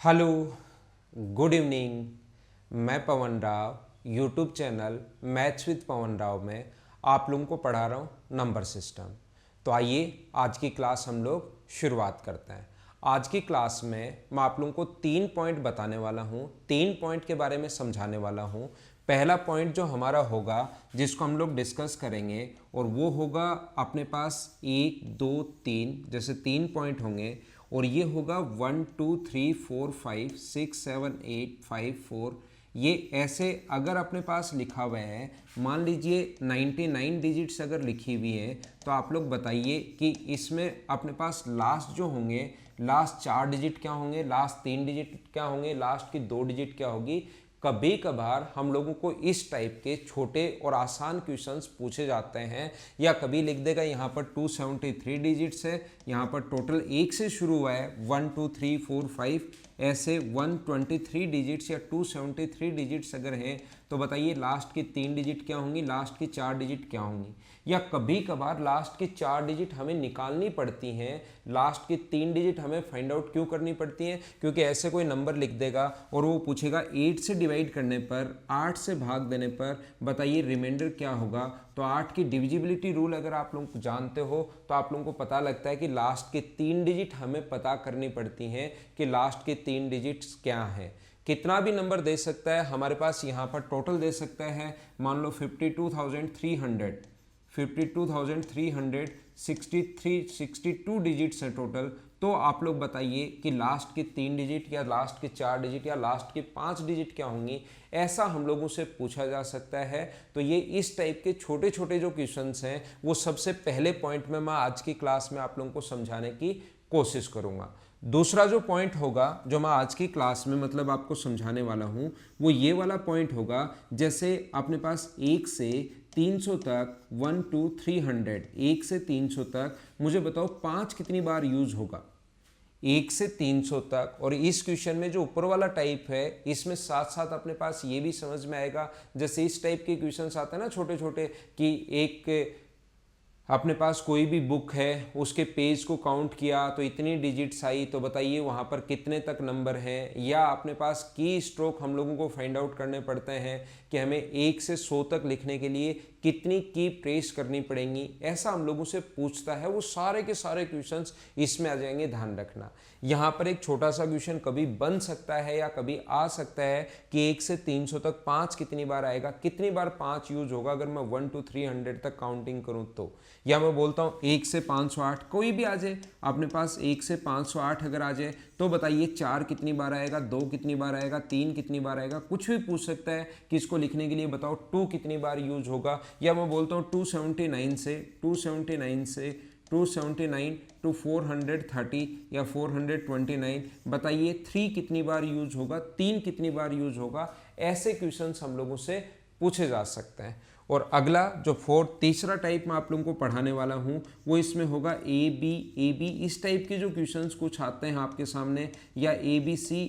Hello, good evening. मैं Pawan Rao YouTube channel maths with Pawan Rao में आप लोगों को पढ़ा रहा हूँ नंबर सिस्टम। तो आइए आज की क्लास हम लोग शुरुआत करते हैं। आज की क्लास में मैं आप लोगों को 3 पॉइंट बताने वाला हूँ, 3 पॉइंट के बारे में समझाने वाला हूँ। पहला पॉइंट जो हमारा होगा जिसको हम लोग डिस्कस करेंगे और वो होगा अपने पास 1 2 3 जैसे 3 पॉइंट होंगे और ये होगा 1 2 3 4 5 6 7 8 5 4। ये ऐसे अगर अपने पास लिखा हुआ है, मान लीजिए 99 डिजिट्स अगर लिखी हुई है, तो आप लोग बताइए कि इसमें अपने पास लास्ट जो होंगे, लास्ट 4 डिजिट क्या होंगे, लास्ट 3 डिजिट क्या होंगे, लास्ट की 2 डिजिट क्या होगी। कभी कभार हम लोगों को इस टाइप के छोटे और आसान क्वेश्चंस पूछे जाते हैं, या कभी लिख देगा यहाँ पर 273 डिजिट्स है, यहाँ पर टोटल 1 से शुरू हुआ है 1 2 3 4 5, ऐसे 123 डिजिट्स या 273 डिजिट्स अगर हैं तो बताइए लास्ट की 3 डिजिट क्या होंगी, लास्ट की 4 डिजिट क्या होंगी। या कभी कभार लास्ट की 4 डिजिट हमें निकालनी पड़ती हैं, लास्ट की 3 डिजिट हमें फाइंड आउट क्यों करनी पड़ती हैं, क्योंकि ऐसे कोई नंबर लिख देगा और वो पूछेगा 8 से डिवाइड करने पर, 8 से भाग देने पर बताइए रिमाइंडर क्या होगा। तो 8 की डिविजिबिलिटी रूल अगर आप लोग जानते हो तो आप लोगों को पता लगता है कि लास्ट के 3 डिजिट हमें पता करनी पड़ती हैं कि लास्ट के 3 डिजिट्स क्या हैं। कितना भी नंबर दे सकता है हमारे पास, यहाँ पर टोटल दे सकता है, मान लो 52 डिजिट्स हैं टोटल। तो आप लोग बताइए कि लास्ट के 3 डिजिट या लास्ट के 4 डिजिट या लास्ट के 5 डिजिट क्या होंगी, ऐसा हम लोगों से पूछा जा सकता है। तो ये इस टाइप के छोटे छोटे जो क्वेश्चंस हैं वो सबसे पहले पॉइंट में मैं आज की क्लास में आप लोगों को समझाने की कोशिश करूंगा। दूसरा जो पॉइंट होगा जो मैं आज की क्लास में मतलब आपको समझाने वाला हूं वो ये वाला पॉइंट होगा, जैसे अपने पास 1 से 300 तक 1 2 300, 1 से 300 तक मुझे बताओ 5 कितनी बार यूज होगा 1 से 300 तक। और इस क्वेश्चन में जो ऊपर वाला टाइप है इसमें साथ साथ अपने पास ये भी समझ में आएगा, जैसे इस टाइप के क्वेश्चंस आते हैं ना छोटे छोटे, कि एक अपने पास कोई भी बुक है उसके पेज को काउंट किया तो इतनी डिजिट्स आई, तो बताइए वहाँ पर कितने तक नंबर हैं। या अपने पास की स्ट्रोक हम लोगों को फाइंड आउट करने पड़ते हैं कि हमें 1 से 100 तक लिखने के लिए कितनी की प्रेस करनी पड़ेंगी, ऐसा हम लोगों से पूछता है। वो सारे के सारे क्वेश्चंस इसमें आ जाएंगे, ध्यान रखना। यहाँ पर एक छोटा सा क्वेश्चन कभी बन सकता है या कभी आ सकता है कि 1 से 300 तक 5 कितनी बार आएगा, कितनी बार 5 यूज होगा अगर मैं 1 to 300 तक काउंटिंग करूँ तो। या मैं बोलता हूँ 1 से 508 कोई भी आ जाए, अपने पास 1 से 508 अगर आ जाए तो बताइए 4 कितनी बार आएगा, 2 कितनी बार आएगा, 3 कितनी बार आएगा, कुछ भी पूछ सकता है कि इसको लिखने के लिए बताओ 2 कितनी बार यूज होगा। या मैं बोलता हूँ 279 से 279 टू 430 या 429 बताइए 3 कितनी बार यूज होगा, 3 कितनी बार यूज होगा। ऐसे क्वेश्चंस हम लोगों से पूछे जा सकते हैं। और अगला जो तीसरा टाइप मैं आप लोगों को पढ़ाने वाला हूँ वो इसमें होगा ए बी। इस टाइप के जो क्वेश्चंस कुछ आते हैं आपके सामने, या ए बी सी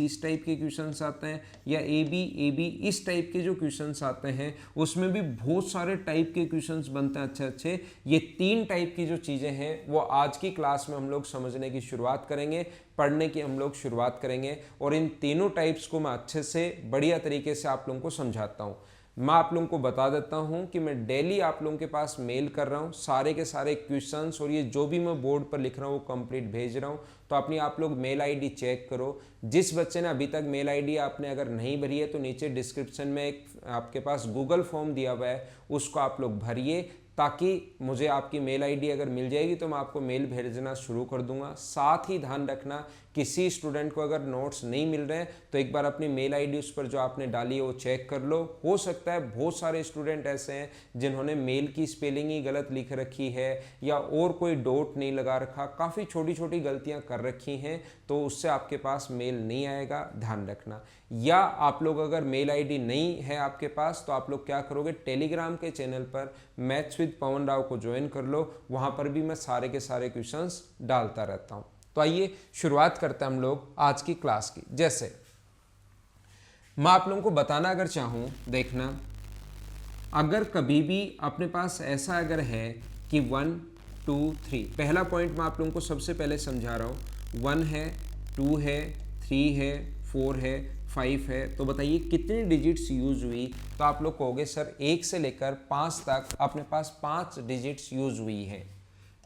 इस टाइप के क्वेश्चंस आते हैं, या ए बी इस टाइप के जो क्वेश्चंस आते हैं, उसमें भी बहुत सारे टाइप के क्वेश्चंस बनते हैं अच्छे। ये 3 टाइप की जो चीज़ें हैं वो आज की क्लास में हम लोग समझने की शुरुआत करेंगे, पढ़ने की हम लोग शुरुआत करेंगे। और इन तीनों टाइप्स को मैं अच्छे से बढ़िया तरीके से आप लोगों को समझाता हूँ। मैं आप लोगों को बता देता हूं कि मैं डेली आप लोगों के पास मेल कर रहा हूं सारे के सारे क्वेश्चंस, और ये जो भी मैं बोर्ड पर लिख रहा हूं वो कंप्लीट भेज रहा हूं। तो अपनी आप लोग मेल आईडी चेक करो। जिस बच्चे ने अभी तक मेल आईडी आपने अगर नहीं भरी है तो नीचे डिस्क्रिप्शन में एक आपके पास गूगल फॉर्म दिया हुआ है, उसको आप लोग भरिए, ताकि मुझे आपकी मेल आईडी अगर मिल जाएगी तो मैं आपको मेल भेजना शुरू कर दूंगा। साथ ही ध्यान रखना किसी स्टूडेंट को अगर नोट्स नहीं मिल रहे हैं तो एक बार अपनी मेल आईडी उस पर जो आपने डाली है वो चेक कर लो। हो सकता है बहुत सारे स्टूडेंट ऐसे हैं जिन्होंने मेल की स्पेलिंग ही गलत लिख रखी है या और कोई डॉट नहीं लगा रखा, काफ़ी छोटी छोटी गलतियां कर रखी हैं, तो उससे आपके पास मेल नहीं आएगा, ध्यान रखना। या आप लोग अगर मेल आईडी नहीं है आपके पास तो आप लोग क्या करोगे, टेलीग्राम के चैनल पर मैथ्स विद पवन राव को ज्वाइन कर लो, वहाँ पर भी मैं सारे के सारे क्वेश्चंस डालता रहता हूँ। तो आइए शुरुआत करते हैं हम लोग आज की क्लास की। जैसे मैं आप लोगों को बताना अगर चाहूँ, देखना, अगर कभी भी अपने पास ऐसा अगर है कि 1 2 3, पहला पॉइंट मैं आप लोगों को सबसे पहले समझा रहा हूँ, 1 है 2 है, 3 है, 4 है, 5 है। तो बताइए कितनी डिजिट्स यूज हुई? तो आप लोग कहोगे सर 1 से लेकर 5 तक अपने पास 5 डिजिट्स यूज हुई है।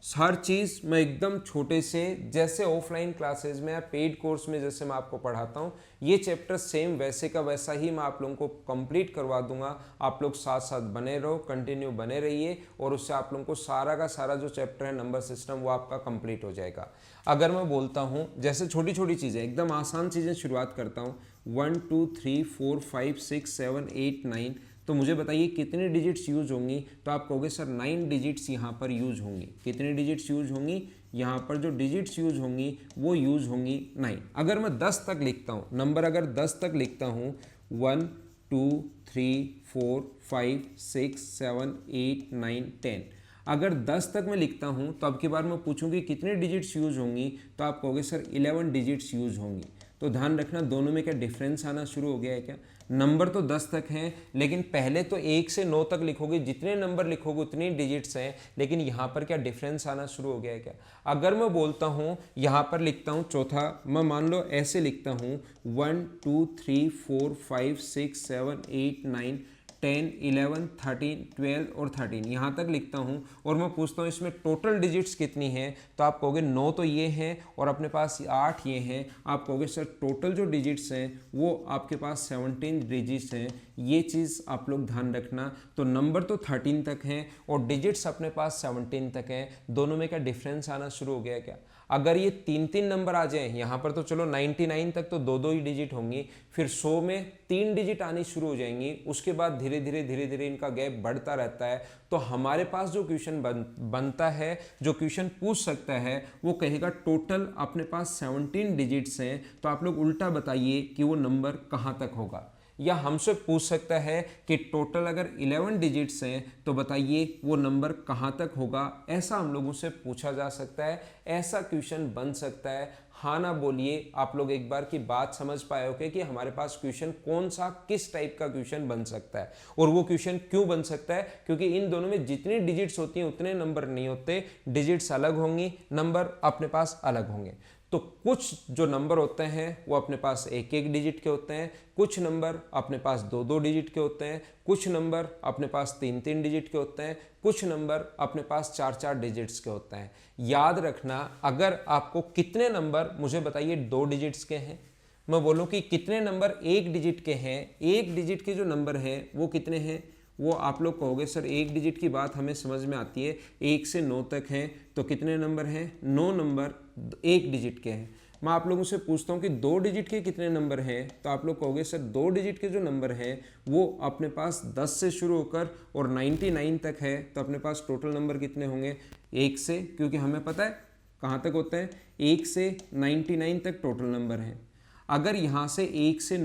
हर चीज़ मैं एकदम छोटे से, जैसे ऑफलाइन क्लासेस में या पेड कोर्स में जैसे मैं आपको पढ़ाता हूँ, ये चैप्टर सेम वैसे का वैसा ही मैं आप लोगों को कंप्लीट करवा दूंगा। आप लोग साथ साथ बने रहो, कंटिन्यू बने रहिए, और उससे आप लोगों को सारा का सारा जो चैप्टर है नंबर सिस्टम वो आपका कंप्लीट हो जाएगा। अगर मैं बोलता हूँ जैसे छोटी छोटी चीज़ें, एकदम आसान चीज़ें शुरुआत करता हूँ, 1 2 3 4 5 6 7 8 9, तो मुझे बताइए कितनी डिजिट्स यूज होंगी? तो आप कहोगे सर 9 डिजिट्स यहाँ पर यूज होंगी। कितनी डिजिट्स यूज होंगी? यहाँ पर जो डिजिट्स यूज होंगी वो यूज होंगी 9। अगर मैं 10 तक लिखता हूँ, नंबर अगर 10 तक लिखता हूँ, 1 2 3 4 5 6 7 8 9 10, अगर 10 तक मैं लिखता हूँ तो अब की बार मैं पूछूंगी कितने डिजिट्स यूज होंगी? तो आप कहोगे सर 11 डिजिट्स यूज होंगी। तो ध्यान रखना दोनों में क्या डिफरेंस आना शुरू हो गया है क्या? नंबर तो 10 तक हैं, लेकिन पहले तो 1 से 9 तक लिखोगे, जितने नंबर लिखोगे उतनी डिजिट्स हैं, लेकिन यहाँ पर क्या डिफरेंस आना शुरू हो गया है क्या? अगर मैं बोलता हूँ यहाँ पर लिखता हूँ चौथा, मैं मान लो ऐसे लिखता हूँ 1 2 3 4 5 6 7 8 9 10 11 13 12 और 13, यहाँ तक लिखता हूँ, और मैं पूछता हूँ इसमें टोटल डिजिट्स कितनी हैं? तो आप कहोगे 9 तो ये हैं और अपने पास 8 ये हैं। आप कहोगे सर टोटल जो डिजिट्स हैं वो आपके पास 17 डिजिट्स हैं। ये चीज़ आप लोग ध्यान रखना। तो नंबर तो 13 तक हैं और डिजिट्स अपने पास 17 तक हैं। दोनों में क्या डिफरेंस आना शुरू हो गया है क्या? अगर ये 3-3 नंबर आ जाए, यहाँ पर तो चलो 99 तक तो 2-2 ही डिजिट होंगी, फिर 100 में 3 डिजिट आनी शुरू हो जाएंगी, उसके बाद धीरे धीरे इनका गैप बढ़ता रहता है। तो हमारे पास जो क्वेश्चन बनता है, जो क्वेश्चन पूछ सकता है, वो कहेगा टोटल अपने पास 17 डिजिट्स हैं, तो आप लोग उल्टा बताइए कि वो नंबर कहाँ तक होगा। या हमसे पूछ सकता है कि टोटल अगर 11 डिजिट्स हैं तो बताइए वो नंबर कहाँ तक होगा। ऐसा हम लोगों से पूछा जा सकता है, ऐसा क्वेश्चन बन सकता है। हाँ ना बोलिए, आप लोग एक बार की बात समझ पाए हो कि हमारे पास क्वेश्चन कौन सा, किस टाइप का क्वेश्चन बन सकता है, और वो क्वेश्चन क्यों बन सकता है? क्योंकि इन दोनों में जितनी डिजिट्स होती हैं उतने नंबर नहीं होते, डिजिट्स अलग होंगी, नंबर अपने पास अलग होंगे। तो कुछ जो नंबर होते हैं वो अपने पास 1-1 डिजिट के होते हैं, कुछ नंबर अपने पास 2-2 डिजिट के होते हैं, कुछ नंबर अपने पास 3-3 डिजिट के होते हैं, कुछ नंबर अपने पास 4-4 डिजिट्स के होते हैं। याद रखना, अगर आपको कितने नंबर मुझे बताइए 2 डिजिट्स के हैं, मैं बोलूँ कि कितने नंबर 1 डिजिट के हैं, 1 डिजिट के जो नंबर हैं वो कितने हैं, वो आप लोग कहोगे सर 1 डिजिट की बात हमें समझ में आती है, 1 से 9 तक हैं, तो कितने नंबर हैं? 9 नंबर 1 डिजिट के हैं। मैं आप लोगों से पूछता हूँ कि 2 डिजिट के कितने नंबर हैं, तो आप लोग कहोगे सर 2 डिजिट के जो नंबर हैं वो अपने पास 10 से शुरू होकर और 99 तक है, तो अपने पास टोटल नंबर कितने होंगे? 1 से, क्योंकि हमें पता है कहाँ तक होता है, 1 से 99 तक टोटल नंबर हैं। अगर यहाँ से 1 से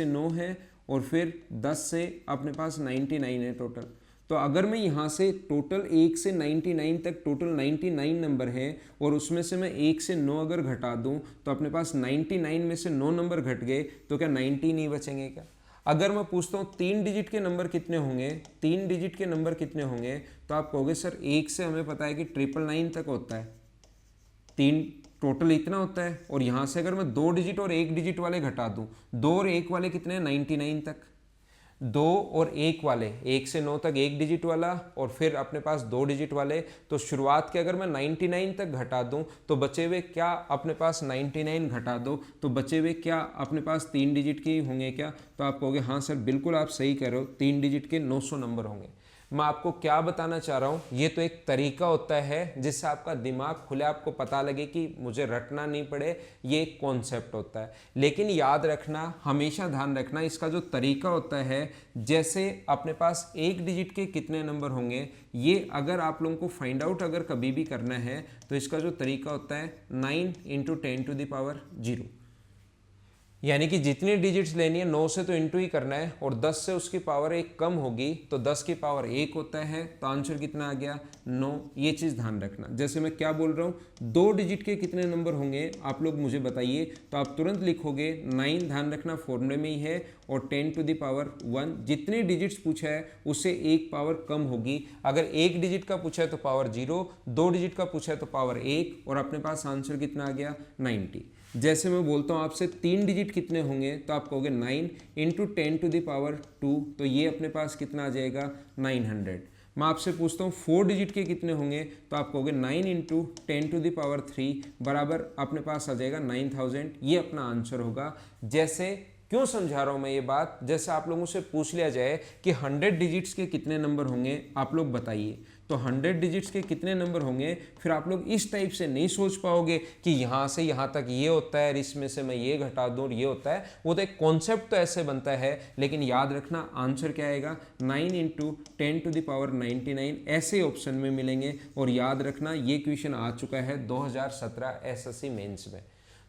9 है और फिर 10 से अपने पास 99 है टोटल, तो अगर मैं यहाँ से टोटल 1 से 99 तक टोटल 99 नंबर है और उसमें से मैं 1 से 9 अगर घटा दूँ तो अपने पास 99 में से 9 नंबर घट गए, तो क्या 90 नहीं बचेंगे क्या? अगर मैं पूछता हूँ 3 डिजिट के नंबर कितने होंगे, 3 डिजिट के नंबर कितने होंगे, तो आप कहोगे सर 1 से हमें पता है कि 999 तक होता है, 3 टोटल इतना होता है, और यहाँ से अगर मैं 2 डिजिट और 1 डिजिट वाले घटा दूँ, 2 और 1 वाले कितने हैं? 99 तक। 2 और 1 वाले, 1 से 9 तक 1 डिजिट वाला और फिर अपने पास 2 डिजिट वाले, तो शुरुआत के अगर मैं 99 तक घटा दूं तो बचे हुए क्या अपने पास 99 घटा दो तो बचे हुए क्या अपने पास 3 डिजिट के होंगे क्या? तो आप कहोगे हाँ सर बिल्कुल आप सही कह रहे हो, 3 डिजिट के 900 नंबर होंगे। मैं आपको क्या बताना चाह रहा हूँ, ये तो एक तरीका होता है जिससे आपका दिमाग खुले, आपको पता लगे कि मुझे रटना नहीं पड़े, ये एक कॉन्सेप्ट होता है। लेकिन याद रखना, हमेशा ध्यान रखना, इसका जो तरीका होता है, जैसे अपने पास 1 डिजिट के कितने नंबर होंगे, ये अगर आप लोगों को फाइंड आउट अगर कभी भी करना है तो इसका जो तरीका होता है 9 × 10⁻0, यानी कि जितनी डिजिट्स लेनी है 9 से तो इंटू ही करना है, और 10 से उसकी पावर 1 कम होगी तो 10 की पावर 1 होता है, तो आंसर कितना आ गया? 9। ये चीज़ ध्यान रखना। जैसे मैं क्या बोल रहा हूँ, 2 डिजिट के कितने नंबर होंगे आप लोग मुझे बताइए, तो आप तुरंत लिखोगे 9, ध्यान रखना फॉर्मूले में ही है, और 10⁻1, जितने डिजिट्स पूछा है उससे 1 पावर कम होगी। अगर 1 डिजिट का पूछा है तो पावर 0, 2 डिजिट का पूछा है तो पावर 1, और अपने पास आंसर कितना आ गया? 90। जैसे मैं बोलता हूँ आपसे 3 डिजिट कितने होंगे, तो आप कहोगे 9 इंटू 10⁻², तो ये अपने पास कितना आ जाएगा 900। मैं आपसे पूछता हूँ 4 डिजिट के कितने होंगे, तो आप कहोगे 9 इंटू 10⁻³ बराबर अपने पास आ जाएगा 9000। ये अपना आंसर होगा। जैसे क्यों समझा रहा हूँ मैं ये बात, जैसे आप लोगों से पूछ लिया जाए कि 100 डिजिट्स के कितने नंबर होंगे, आप लोग बताइए, तो 100 डिजिट्स के कितने नंबर होंगे, फिर आप लोग इस टाइप से नहीं सोच पाओगे कि यहाँ से यहाँ तक ये होता है, इसमें से मैं ये घटा दूँ ये होता है। वो तो एक कॉन्सेप्ट तो ऐसे बनता है, लेकिन याद रखना आंसर क्या आएगा 9 इंटू 10⁻99 ऐसे ऑप्शन में मिलेंगे। और याद रखना ये क्वेश्चन आ चुका है 2017 एसएससी मेंस में।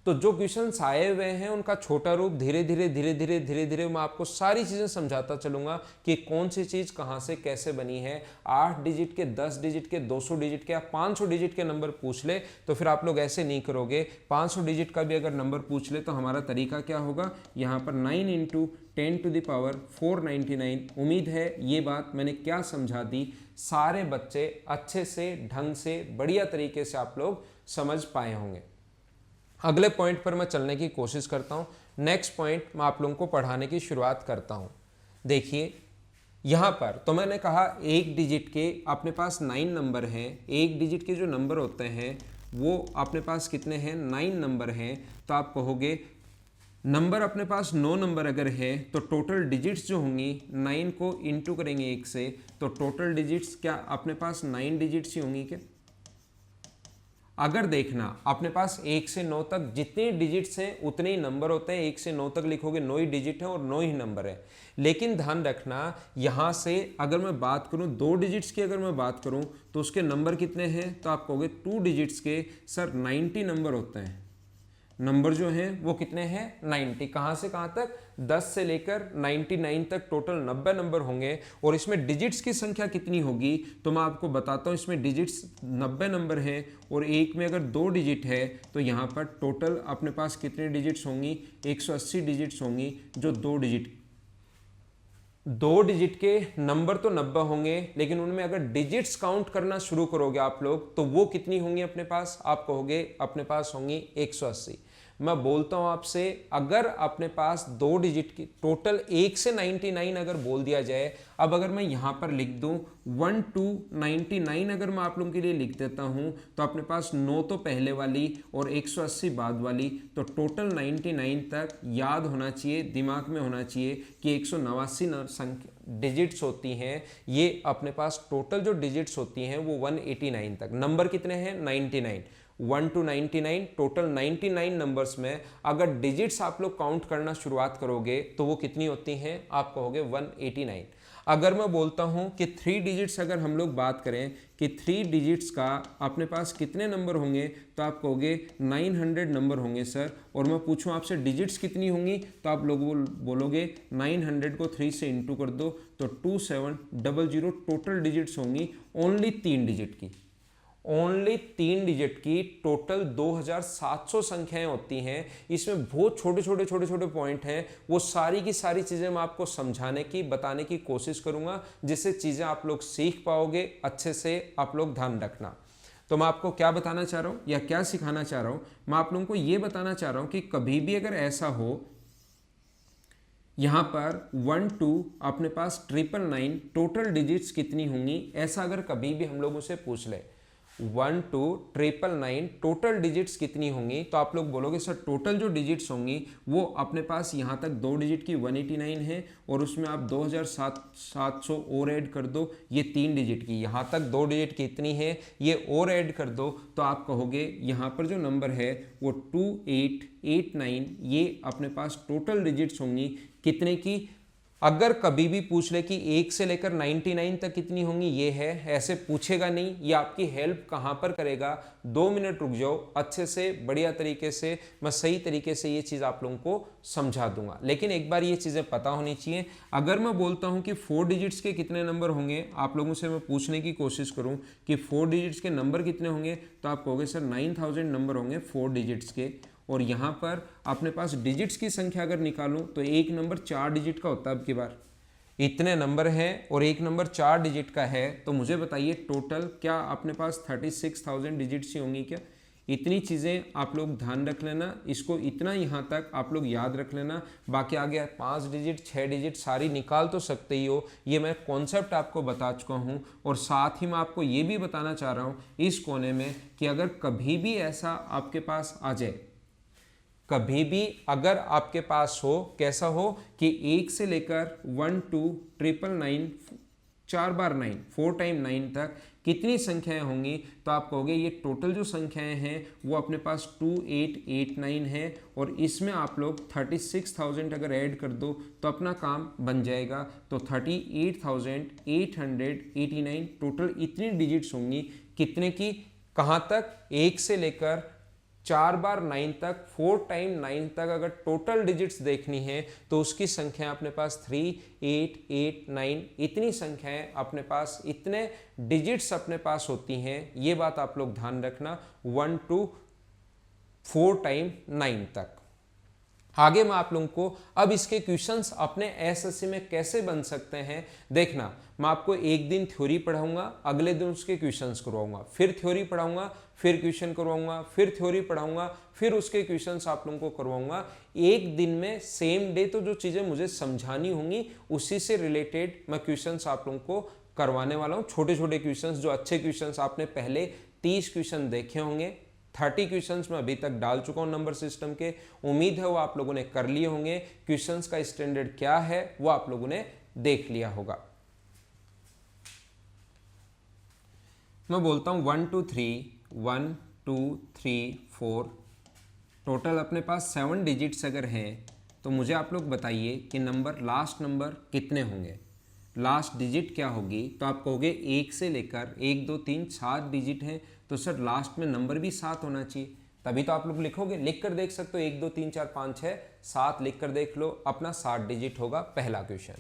तो जो क्वेश्चंस आए हुए हैं उनका छोटा रूप धीरे धीरे मैं आपको सारी चीजें समझाता चलूंगा कि कौन सी चीज कहां से कैसे बनी है। 8 डिजिट के, 10 डिजिट के, 200 डिजिट के या 500 डिजिट के नंबर पूछ ले तो फिर आप लोग ऐसे नहीं करोगे। 500 डिजिट का भी अगर नंबर पूछ ले तो हमारा तरीका क्या होगा, यहाँ पर 9 इंटू 10⁻499। उम्मीद है ये बात मैंने क्या समझा दी, सारे बच्चे अच्छे से ढंग से बढ़िया तरीके से आप लोग समझ पाए होंगे। अगले पॉइंट पर मैं चलने की कोशिश करता हूँ। नेक्स्ट पॉइंट मैं आप लोगों को पढ़ाने की शुरुआत करता हूँ। देखिए यहाँ पर तो मैंने कहा एक डिजिट के अपने पास 9 नंबर हैं। एक डिजिट के जो नंबर होते हैं वो अपने पास कितने हैं, 9 नंबर हैं। तो आप कहोगे नंबर अपने पास 9 नंबर अगर है तो टोटल डिजिट्स जो होंगी 9 को इंटू करेंगे 1 से, तो टोटल डिजिट्स क्या अपने पास 9 डिजिट्स ही होंगी क्या। अगर देखना अपने पास 1 से 9 तक जितने डिजिट्स हैं उतने ही नंबर होते हैं। 1 से 9 तक लिखोगे 9 ही डिजिट है और 9 ही नंबर है। लेकिन ध्यान रखना यहाँ से अगर मैं बात करूँ 2 डिजिट्स की, अगर मैं बात करूँ तो उसके नंबर कितने हैं, तो आप कहोगे 2 डिजिट्स के सर 90 नंबर होते हैं। नंबर जो हैं वो कितने हैं 90। कहाँ से कहाँ तक, 10 से लेकर 99 तक टोटल 90 नंबर होंगे। और इसमें डिजिट्स की संख्या कितनी होगी तो मैं आपको बताता हूँ। इसमें डिजिट्स 90 नंबर हैं और एक में अगर 2 डिजिट है तो यहाँ पर टोटल अपने पास कितने डिजिट्स होंगी, 180 डिजिट्स होंगी। जो 2 डिजिट के नंबर तो 90 होंगे, लेकिन उनमें अगर डिजिट्स काउंट करना शुरू करोगे आप लोग तो वो कितनी होंगी अपने पास, आप कहोगे अपने पास होंगी 180। मैं बोलता हूं आपसे अगर अपने पास 2 डिजिट की टोटल 1 से 99 अगर बोल दिया जाए, अब अगर मैं यहां पर लिख दूं 1 to 99 अगर मैं आप लोगों के लिए लिख देता हूं तो अपने पास 9 तो पहले वाली और 180 बाद वाली, तो टोटल 99 तक याद होना चाहिए, दिमाग में होना चाहिए कि 189 संख्या डिजिट्स होती हैं। ये अपने पास टोटल जो डिजिट्स होती हैं वो 189 तक। नंबर कितने हैं 99, 1 to 99 टोटल 99 नंबर्स में अगर डिजिट्स आप लोग काउंट करना शुरुआत करोगे तो वो कितनी होती हैं, आप कहोगे 189। अगर मैं बोलता हूं कि 3 डिजिट्स अगर हम लोग बात करें कि 3 डिजिट्स का अपने पास कितने नंबर होंगे, तो आप कहोगे 900 नंबर होंगे सर। और मैं पूछूं आपसे डिजिट्स कितनी होंगी, तो आप लोग बोलोगे 900 को 3 से इंटू कर दो तो 2700 टोटल डिजिट्स होंगी। ओनली 3 डिजिट की, ओनली 3 डिजिट की टोटल 2700 संख्याएं होती हैं। इसमें बहुत छोटे छोटे पॉइंट हैं, वो सारी की सारी चीज़ें मैं आपको समझाने की बताने की कोशिश करूंगा, जिससे चीज़ें आप लोग सीख पाओगे अच्छे से। आप लोग ध्यान रखना। तो मैं आपको क्या बताना चाह रहा हूँ या क्या सिखाना चाह रहा हूँ, मैं आप लोगों को ये बताना चाह रहा हूँ कि कभी भी अगर ऐसा हो यहाँ पर 1 2 अपने पास 999 टोटल डिजिट्स कितनी होंगी, ऐसा अगर कभी भी हम लोगों से पूछ ले 1 2 999 टोटल डिजिट्स कितनी होंगी, तो आप लोग बोलोगे सर टोटल जो डिजिट्स होंगी वो अपने पास यहाँ तक 2 डिजिट की 189 है और उसमें आप 2700 और ऐड कर दो, ये 3 डिजिट की यहाँ तक 2 डिजिट की इतनी है, ये और ऐड कर दो तो आप कहोगे यहाँ पर जो नंबर है वो 2889। ये अपने पास टोटल डिजिट्स होंगी कितने की। अगर कभी भी पूछ ले कि 1 से लेकर 99 तक कितनी होंगी, ये है, ऐसे पूछेगा नहीं। ये आपकी हेल्प कहाँ पर करेगा, 2 मिनट रुक जाओ, अच्छे से बढ़िया तरीके से मैं सही तरीके से ये चीज़ आप लोगों को समझा दूंगा। लेकिन एक बार ये चीज़ें पता होनी चाहिए। अगर मैं बोलता हूँ कि 4 डिजिट्स के कितने नंबर होंगे, आप लोगों से मैं पूछने की कोशिश करूँ कि 4 डिजिट्स के नंबर कितने होंगे, तो आप कहोगे सर 9000 नंबर होंगे 4 डिजिट्स के। और यहाँ पर अपने पास डिजिट्स की संख्या अगर निकालूं तो एक नंबर 4 डिजिट का होता है। अब की बार इतने नंबर हैं और एक नंबर 4 डिजिट का है, तो मुझे बताइए टोटल क्या अपने पास 36,000 डिजिट्स ही होंगी क्या। इतनी चीज़ें आप लोग ध्यान रख लेना, इसको इतना यहाँ तक आप लोग याद रख लेना। बाकी आगे 5 डिजिट 6 डिजिट सारी निकाल तो सकते ही हो, ये मैं कॉन्सेप्ट आपको बता चुका हूँ। और साथ ही मैं आपको ये भी बताना चाह रहा हूँ इस कोने में कि अगर कभी भी ऐसा आपके पास आ जाए, कभी भी अगर आपके पास हो, कैसा हो कि 1 से लेकर 1 2 999 4 बार 9 4 टाइम 9 तक कितनी संख्याएं होंगी, तो आप कहोगे ये टोटल जो संख्याएं हैं वो अपने पास 2889 है, और इसमें आप लोग 36,000 अगर ऐड कर दो तो अपना काम बन जाएगा। तो 38,889 टोटल इतनी डिजिट्स होंगी, कितने की, कहाँ तक, 1 से लेकर 4 बार 9 तक, 4 टाइम 9 तक अगर टोटल डिजिट्स देखनी है तो उसकी संख्या अपने पास 3889 इतनी संख्याएं अपने पास, इतने डिजिट्स अपने पास होती हैं। ये बात आप लोग ध्यान रखना 1 to 4 टाइम 9 तक। आगे मैं आप लोगों को अब इसके क्वेश्चंस अपने एसएससी में कैसे बन सकते हैं देखना। मैं आपको एक दिन थ्योरी पढ़ाऊंगा, अगले दिन उसके क्वेश्चंस करवाऊंगा, फिर थ्योरी पढ़ाऊंगा, फिर क्वेश्चन करवाऊंगा, फिर थ्योरी पढ़ाऊंगा, फिर उसके क्वेश्चंस आप लोगों को करवाऊंगा। एक दिन में सेम डे तो जो चीज़ें मुझे समझानी होंगी उसी से रिलेटेड मैं क्वेश्चंस आप लोगों को करवाने वाला हूँ। छोटे छोटे क्वेश्चंस, जो अच्छे क्वेश्चंस आपने पहले 30 क्वेश्चन देखे होंगे, 30 क्वेश्चंस मैं अभी तक डाल चुका हूं नंबर सिस्टम के। उम्मीद है वो आप लोगों ने कर लिए होंगे। क्वेश्चंस का स्टैंडर्ड क्या है वो आप लोगों ने देख लिया होगा। मैं बोलता हूं 1 2 3 1 2 3 4 टोटल अपने पास 7 डिजिट्स अगर हैं तो मुझे आप लोग बताइए कि नंबर, लास्ट नंबर कितने होंगे, लास्ट डिजिट क्या होगी। तो आप कहोगे 1 से लेकर 1 2 3 7 डिजिट हैं, तो सर लास्ट में नंबर भी 7 होना चाहिए, तभी तो आप लोग लिखोगे। लिख कर देख सकते हो 1 2 3 4 5 6 7 लिख कर देख लो, अपना 7 डिजिट होगा पहला क्वेश्चन।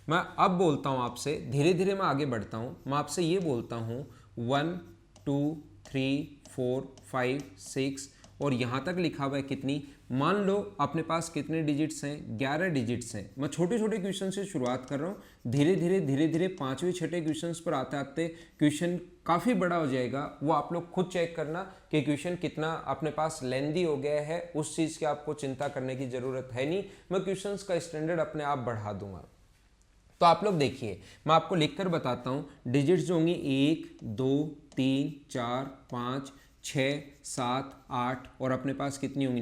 मैं अब बोलता हूँ आपसे, धीरे धीरे मैं आगे बढ़ता हूँ, मैं आपसे ये बोलता हूँ 1 2 3 4 5 6 और यहाँ तक लिखा हुआ है कितनी, मान लो अपने पास कितने डिजिट्स हैं, 11 डिजिट्स हैं। मैं छोटे छोटे क्वेश्चन से शुरुआत कर रहा हूँ, धीरे धीरे 5वें 6ठे क्वेश्चन पर आते आते क्वेश्चन काफ़ी बड़ा हो जाएगा। वो आप लोग खुद चेक करना कि क्वेश्चन कितना अपने पास लेंदी हो गया है, उस चीज़ की आपको चिंता करने की ज़रूरत है नहीं। मैं क्वेश्चन का स्टैंडर्ड अपने आप बढ़ा दूंगा। तो आप लोग देखिए, मैं आपको लिख कर बताता हूँ डिजिट्स जो होंगी 1 2 3 4 5 6 7 8 और अपने पास कितनी होंगी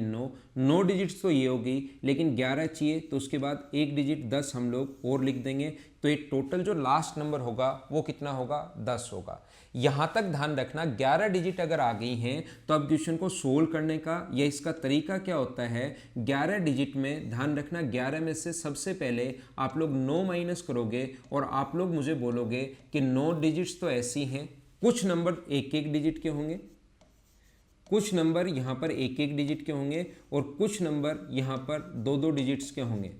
9 डिजिट्स तो ये होगी, लेकिन 11 चाहिए तो उसके बाद एक डिजिट 10 हम लोग और लिख देंगे। तो ये टोटल जो लास्ट नंबर होगा वो कितना होगा, 10 होगा। यहाँ तक ध्यान रखना 11 डिजिट अगर आ गई हैं तो अब क्वेश्चन को सोल्व करने का या इसका तरीका क्या होता है, 11 डिजिट में ध्यान रखना 11 में से सबसे पहले आप लोग 9 माइनस करोगे और आप लोग मुझे बोलोगे कि 9 डिजिट्स तो ऐसी हैं, कुछ नंबर एक एक डिजिट के होंगे, कुछ नंबर यहाँ पर एक एक डिजिट के होंगे और कुछ नंबर यहाँ पर 2 डिजिट्स के होंगे।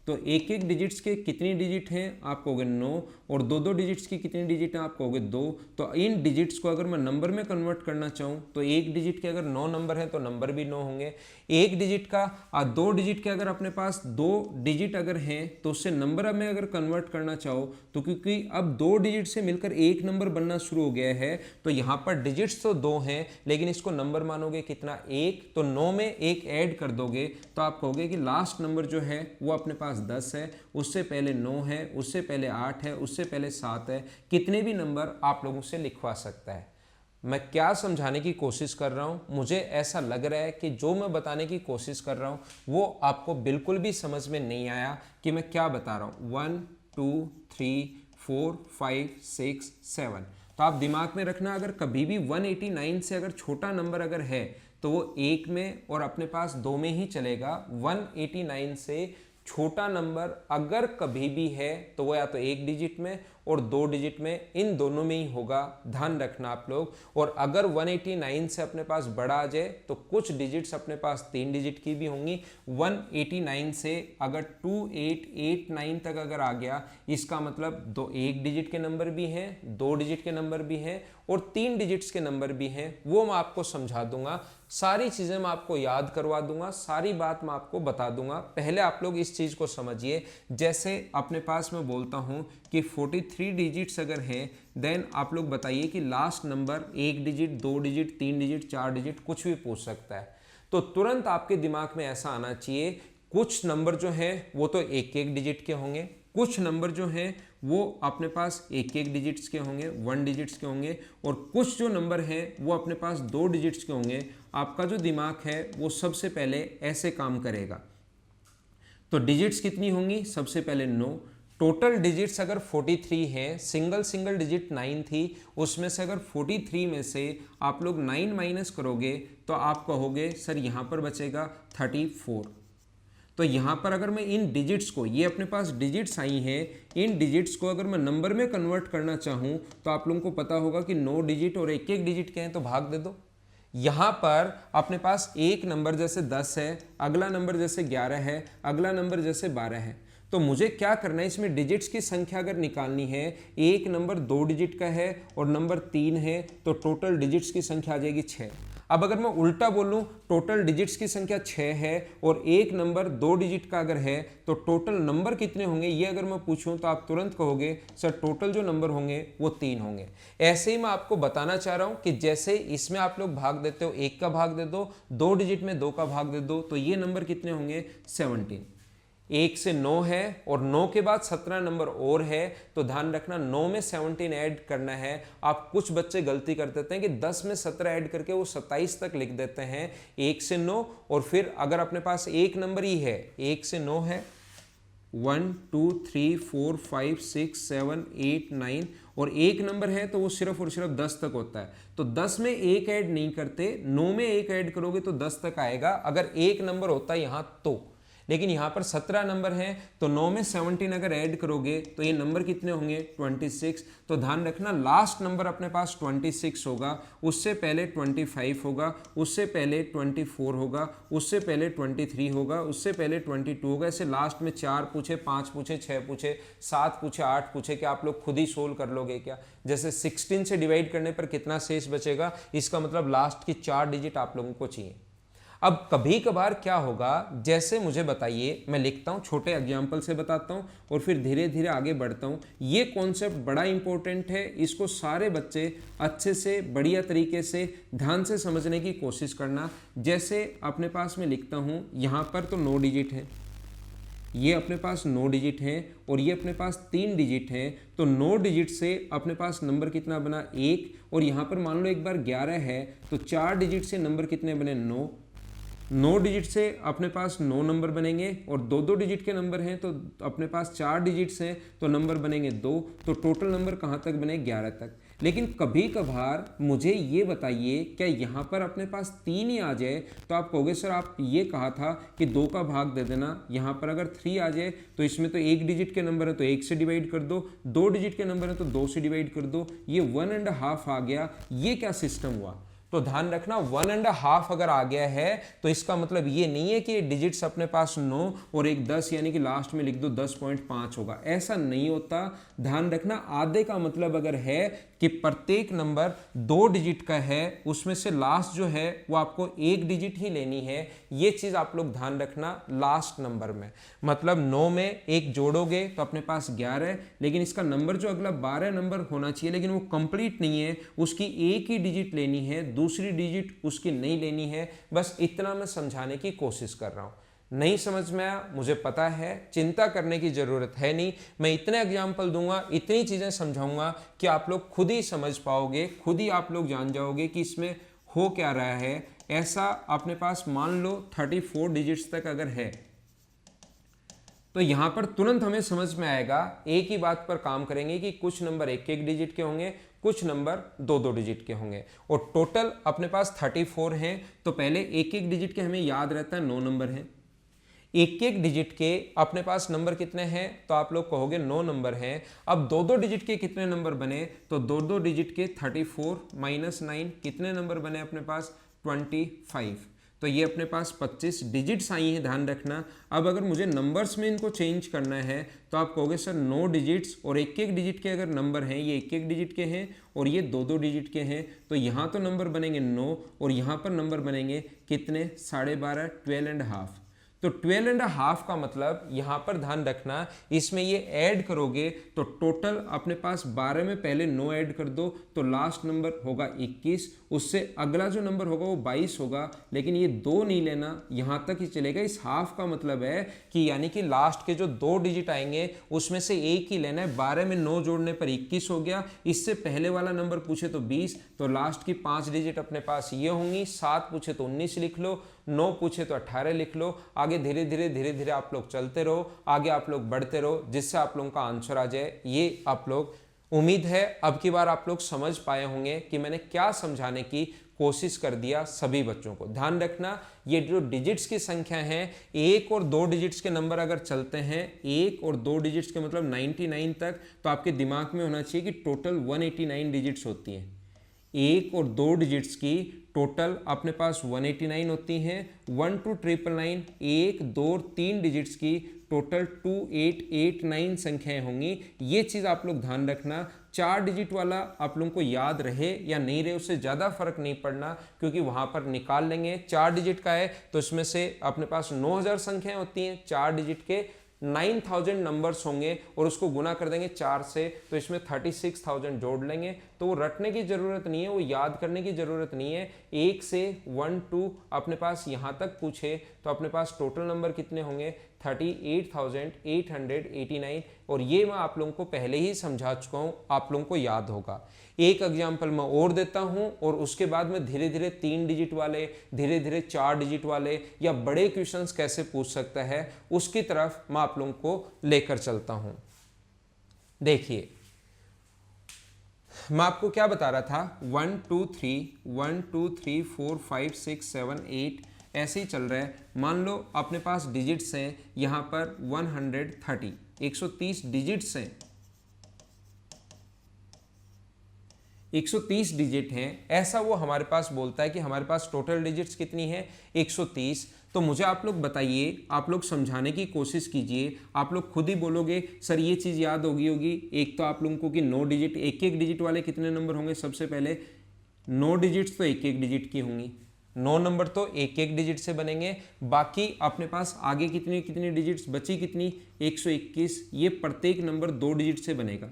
तो एक एक डिजिट्स के कितनी डिजिट हैं आप कहोगे 9 और 2 डिजिट्स की कितनी डिजिट हैं आप कहोगे 2। तो इन डिजिट्स को अगर मैं नंबर में कन्वर्ट करना चाहूँ तो एक डिजिट के अगर 9 नंबर हैं तो नंबर भी 9 होंगे। एक डिजिट का 2 डिजिट के अगर अपने पास 2 डिजिट अगर हैं तो उससे नंबर में अगर कन्वर्ट करना चाहो तो क्योंकि अब 2 डिजिट से मिलकर एक नंबर बनना शुरू हो गया है तो यहाँ पर डिजिट्स तो 2 हैं लेकिन इसको नंबर मानोगे कितना 1, तो 9 में 1 ऐड कर दोगे तो आप कहोगे कि लास्ट नंबर जो है वो अपने पास 10 है, उससे पहले 9 है, उससे पहले 8 है, उससे पहले 7 है। कितने भी नंबर आप लोगों से लिखवा सकता है। मैं क्या समझाने की कोशिश कर रहा हूँ, मुझे ऐसा लग रहा है कि जो मैं बताने की कोशिश कर रहा हूँ वो आपको बिल्कुल भी समझ में नहीं आया कि मैं क्या बता रहा हूँ। 1 2 3 4 5 6 7 तो आप दिमाग में रखना, अगर कभी भी 189 से अगर छोटा नंबर अगर है तो वो 1 में और अपने पास 2 में ही चलेगा। 189 से छोटा नंबर अगर कभी भी है तो वो या तो एक डिजिट में और 2 डिजिट में, इन दोनों में ही होगा, ध्यान रखना आप लोग। और अगर 189 से अपने पास बड़ा आ जाए तो कुछ डिजिट्स अपने पास 3 डिजिट की भी होंगी। 189 से अगर 2889 तक अगर आ गया इसका मतलब 2 एक डिजिट के नंबर भी हैं, 2 डिजिट के नंबर भी हैं और 3 डिजिट्स के नंबर भी हैं, वो मैं आपको समझा दूंगा। सारी चीज़ें मैं आपको याद करवा दूंगा, सारी बात मैं आपको बता दूंगा। पहले आप लोग इस चीज़ को समझिए, जैसे अपने पास मैं बोलता हूं कि 43 डिजिट्स अगर हैं, देन आप लोग बताइए कि last number 1 digit, 2 digit, 3 digit, 4 digit कुछ भी पूछ सकता है। तो तुरंत आपके दिमाग में ऐसा आना चाहिए, कुछ नंबर जो हैं वो तो एक एक डिजिट के होंगे, कुछ नंबर जो हैं वो अपने पास एक एक डिजिट्स के होंगे, 1 डिजिट्स के होंगे, और कुछ जो नंबर हैं वो अपने पास 2 डिजिट्स के होंगे। आपका जो दिमाग है वो सबसे पहले ऐसे काम करेगा। तो डिजिट्स कितनी होंगी, सबसे पहले 9। टोटल डिजिट्स अगर 43 हैं, सिंगल डिजिट 9 थी, उसमें से अगर 43 में से आप लोग 9 माइनस करोगे तो आप कहोगे सर यहाँ पर बचेगा 34। तो यहाँ पर अगर मैं इन डिजिट्स को, ये अपने पास डिजिट्स आई हैं, इन डिजिट्स को अगर मैं नंबर में कन्वर्ट करना चाहूँ तो आप लोगों को पता होगा कि 9 डिजिट और एक एक डिजिट के हैं, तो भाग दे दो। यहाँ पर अपने पास एक नंबर जैसे 10 है, अगला नंबर जैसे 11 है, अगला नंबर जैसे 12 है। तो मुझे क्या करना है, इसमें डिजिट्स की संख्या अगर निकालनी है, एक नंबर 2 डिजिट का है और नंबर 3 है, तो टोटल डिजिट्स की संख्या आ जाएगी 6। अब अगर मैं उल्टा बोलूं, टोटल डिजिट्स की संख्या 6 है और एक नंबर 2 डिजिट का अगर है तो टोटल नंबर कितने होंगे, ये अगर मैं पूछूं तो आप तुरंत कहोगे सर टोटल जो नंबर होंगे वो 3 होंगे। ऐसे ही मैं आपको बताना चाह रहा हूं कि जैसे इसमें आप लोग भाग देते हो, 1 का भाग दे दो, 2 डिजिट में 2 का भाग दे दो, तो ये नंबर कितने होंगे, 17। 1 से 9 है और 9 के बाद 17 नंबर और है, तो ध्यान रखना 9 में 17 ऐड करना है। आप कुछ बच्चे गलती कर देते हैं कि 10 में 17 ऐड करके वो 27 तक लिख देते हैं, 1 से 9, और फिर अगर अपने पास एक नंबर ही है, 1 से 9 है, 1 2 3 4 5 6 7 8 9, और एक नंबर है तो वो सिर्फ और सिर्फ 10 तक होता है। तो 10 में एक ऐड नहीं करते, 9 में एक ऐड करोगे तो 10 तक आएगा अगर एक नंबर होता है यहाँ तो। लेकिन यहाँ पर 17 नंबर हैं, तो 9 में 17 अगर ऐड करोगे तो ये नंबर कितने होंगे, 26। तो ध्यान रखना लास्ट नंबर अपने पास 26 होगा, उससे पहले 25 होगा, उससे पहले 24 होगा, उससे पहले 23 होगा, उससे पहले 22 होगा। ऐसे लास्ट में 4 पूछे, 5 पूछे, 6 पूछे, 7 पूछे, 8 पूछे, क्या आप लोग खुद ही सोल्व कर लोगे क्या? जैसे 16 से डिवाइड करने पर कितना शेष बचेगा, इसका मतलब लास्ट की 4 डिजिट आप लोगों को चाहिए। अब कभी कभार क्या होगा, जैसे मुझे बताइए, मैं लिखता हूँ, छोटे एग्जाम्पल से बताता हूँ और फिर धीरे धीरे आगे बढ़ता हूँ। ये कॉन्सेप्ट बड़ा इंपॉर्टेंट है, इसको सारे बच्चे अच्छे से बढ़िया तरीके से ध्यान से समझने की कोशिश करना। जैसे अपने पास मैं लिखता हूँ, यहाँ पर तो 9 डिजिट है, ये अपने पास 9 डिजिट है और ये अपने पास 3 डिजिट है। तो 9 डिजिट से अपने पास नंबर कितना बना, 1, और यहाँ पर मान लो एक बार 11 है, तो 4 डिजिट से नंबर कितने बने, 9। 9 डिजिट से अपने पास 9 नंबर बनेंगे और 2-2 डिजिट के नंबर हैं, तो अपने पास 4 डिजिट्स हैं तो नंबर बनेंगे 2। तो टोटल नंबर कहाँ तक बने, 11 तक। लेकिन कभी कभार मुझे ये बताइए, क्या यहाँ पर अपने पास 3 ही आ जाए तो आप कहोगे सर आप ये कहा था कि 2 का भाग दे देना, यहाँ पर अगर 3 आ जाए तो इसमें तो 1 डिजिट के नंबर है तो 1 से डिवाइड कर दो, 2 डिजिट के नंबर है तो 2 से डिवाइड कर दो, ये 1.5 आ गया। ये क्या सिस्टम हुआ? तो ध्यान रखना 1.5 अगर आ गया है तो इसका मतलब ये नहीं है कि डिजिट्स अपने पास 9 और एक 10 यानी कि लास्ट में लिख दो 10.5 होगा, ऐसा नहीं होता। ध्यान रखना आधे का मतलब अगर है कि प्रत्येक नंबर 2 डिजिट का है, उसमें से लास्ट जो है वो आपको 1 डिजिट ही लेनी है। ये चीज आप लोग ध्यान रखना लास्ट नंबर में, मतलब 9 में 1 जोड़ोगे तो अपने पास 11, लेकिन इसका नंबर जो अगला 12 नंबर होना चाहिए, लेकिन वो कंप्लीट नहीं है, उसकी एक ही डिजिट लेनी है, दूसरी डिजिट उसकी नहीं लेनी है। बस इतना मैं समझाने की कोशिश कर रहा हूं। नहीं समझ में आया मुझे पता है, चिंता करने की जरूरत है नहीं। मैं इतने एग्जाम्पल दूंगा, इतनी चीजें समझाऊंगा कि आप लोग खुद ही समझ पाओगे, खुद ही आप लोग जान जाओगे कि इसमें हो क्या रहा है। ऐसा अपने पास मान लो 34 डिजिट्स तक अगर है तो यहां पर तुरंत हमें समझ में आएगा, एक ही बात पर काम करेंगे कि कुछ नंबर 1-1 डिजिट के होंगे, कुछ नंबर 2-2 डिजिट के होंगे, और टोटल अपने पास 34 हैं। तो पहले 1-1 डिजिट के हमें याद रहता है 9 नंबर हैं, 1-1 डिजिट के अपने पास नंबर कितने हैं, तो आप लोग कहोगे 9 नंबर हैं। अब 2-2 डिजिट के कितने नंबर बने, तो 2-2 डिजिट के 34 - 9 कितने नंबर बने अपने पास, 25। तो ये अपने पास 25 डिजिट्स आई हैं, ध्यान रखना। अब अगर मुझे नंबर्स में इनको चेंज करना है तो आप कहोगे सर 9 डिजिट्स और एक एक डिजिट के अगर नंबर हैं, ये एक एक डिजिट के हैं और ये दो दो डिजिट के हैं, तो यहाँ तो नंबर बनेंगे 9 और यहाँ पर नंबर बनेंगे कितने, 12.5, 12.5। तो 12.5 का मतलब यहाँ पर ध्यान रखना, इसमें ये ऐड करोगे तो टोटल अपने पास 12 में पहले 9 ऐड कर दो तो लास्ट नंबर होगा 21, उससे अगला जो नंबर होगा वो 22 होगा, लेकिन ये 2 नहीं लेना, यहाँ तक ही चलेगा। इस हाफ का मतलब है कि यानी कि लास्ट के जो 2 डिजिट आएंगे उसमें से एक ही लेना है। 12 में 9 जोड़ने पर 21 हो गया, इससे पहले वाला नंबर पूछे तो 20, तो लास्ट की 5 डिजिट अपने पास ये होंगी। 7 पूछे तो 19 लिख लो, 9 पूछे तो 18 लिख लो। आगे धीरे धीरे आप लोग चलते रहो, आगे आप लोग बढ़ते रहो, जिससे आप लोगों का आंसर आ जाए। ये आप लोग, उम्मीद है अब की बार आप लोग समझ पाए होंगे कि मैंने क्या समझाने की कोशिश कर दिया सभी बच्चों को। ध्यान रखना, ये जो डिजिट्स की संख्या है, 1 और 2 डिजिट्स के नंबर अगर चलते हैं, 1 और 2 डिजिट्स के मतलब 99 तक, तो आपके दिमाग में होना चाहिए कि टोटल 189 डिजिट्स होती हैं। 1 और 2 डिजिट्स की टोटल अपने पास 189 होती हैं। 1 to 999, 1, 2 और 3 डिजिट्स की टोटल 2889 संख्याएं होंगी। ये चीज़ आप लोग ध्यान रखना। 4 डिजिट वाला आप लोगों को याद रहे या नहीं रहे उससे ज़्यादा फर्क नहीं पड़ना, क्योंकि वहाँ पर निकाल लेंगे। 4 डिजिट का है तो इसमें से अपने पास 9000 संख्याएं होती हैं, 4 डिजिट के 9000 नंबर्स होंगे और उसको गुना कर देंगे 4 से, तो इसमें 36000 जोड़ लेंगे। तो वो रटने की ज़रूरत नहीं है, वो याद करने की ज़रूरत नहीं है। 1 से 1 2 अपने पास यहाँ तक पूछे तो अपने पास टोटल नंबर कितने होंगे, 38,889। और ये मैं आप लोगों को पहले ही समझा चुका हूँ, आप लोगों को याद होगा। एक एग्जाम्पल मैं और देता हूं और उसके बाद में धीरे धीरे 3 डिजिट वाले, धीरे धीरे 4 डिजिट वाले या बड़े क्वेश्चंस कैसे पूछ सकता है उसकी तरफ मैं आप लोगों को लेकर चलता हूं। देखिए, मैं आपको क्या बता रहा था, 1 2 3 4 5 6 7 8 ऐसे ही चल रहा है। मान लो अपने पास डिजिट्स हैं यहां पर 130, 130 डिजिट्स हैं, 130 डिजिट हैं, ऐसा वो हमारे पास बोलता है कि हमारे पास टोटल डिजिट्स कितनी है, 130। तो मुझे आप लोग बताइए, आप लोग समझाने की कोशिश कीजिए। आप लोग खुद ही बोलोगे सर ये चीज़ याद होगी। एक तो आप लोगों को कि 9 डिजिट, एक एक डिजिट वाले कितने नंबर होंगे, सबसे पहले 9 डिजिट्स तो एक एक डिजिट की होंगी, 9 नंबर तो एक एक डिजिट से बनेंगे। बाकी अपने पास आगे कितनी कितनी डिजिट्स बची, कितनी, 121। ये प्रत्येक नंबर 2 डिजिट से बनेगा।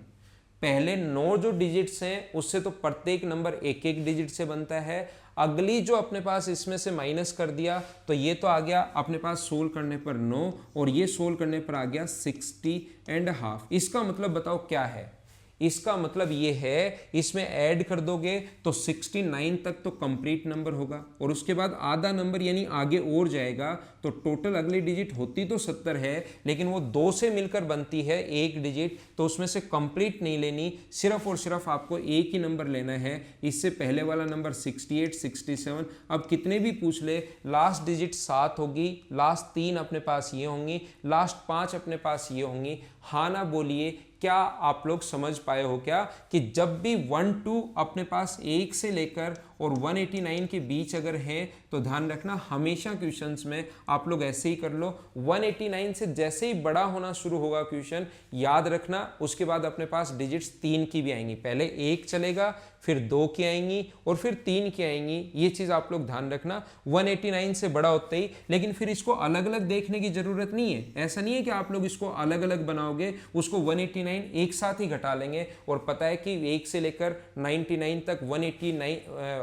पहले 9 जो डिजिट्स हैं उससे तो प्रत्येक नंबर एक एक डिजिट से बनता है। अगली जो अपने पास इसमें से माइनस कर दिया तो ये तो आ गया अपने पास सोल्व करने पर 9 और ये सोल्व करने पर आ गया 60.5। इसका मतलब बताओ क्या है, इसका मतलब ये है इसमें ऐड कर दोगे तो 69 तक तो कंप्लीट नंबर होगा और उसके बाद आधा नंबर यानी आगे और जाएगा तो टोटल अगली डिजिट होती तो 70 है, लेकिन वो 2 से मिलकर बनती है एक डिजिट, तो उसमें से कंप्लीट नहीं लेनी, सिर्फ और सिर्फ आपको एक ही नंबर लेना है। इससे पहले वाला नंबर 68, 67। अब कितने भी पूछ ले, लास्ट डिजिट 7 होगी, लास्ट 3 अपने पास ये होंगी, लास्ट 5 अपने पास ये होंगी। हाँ ना बोलिए, क्या आप लोग समझ पाए हो क्या कि जब भी 1 2 अपने पास 1 से लेकर और 189 के बीच अगर है तो ध्यान रखना हमेशा क्वेश्चंस में आप लोग ऐसे ही कर लो। 189 से जैसे ही बड़ा होना शुरू होगा क्वेश्चन, याद रखना उसके बाद अपने पास डिजिट्स 3 की भी आएंगी। पहले 1 चलेगा, फिर 2 की आएंगी और फिर 3 की आएंगी। ये चीज़ आप लोग ध्यान रखना 189 से बड़ा होते ही। लेकिन फिर इसको अलग अलग देखने की जरूरत नहीं है, ऐसा नहीं है कि आप लोग इसको अलग अलग बनाओगे, उसको 189 एक साथ ही घटा लेंगे। और पता है कि 1 से लेकर 99 तक 189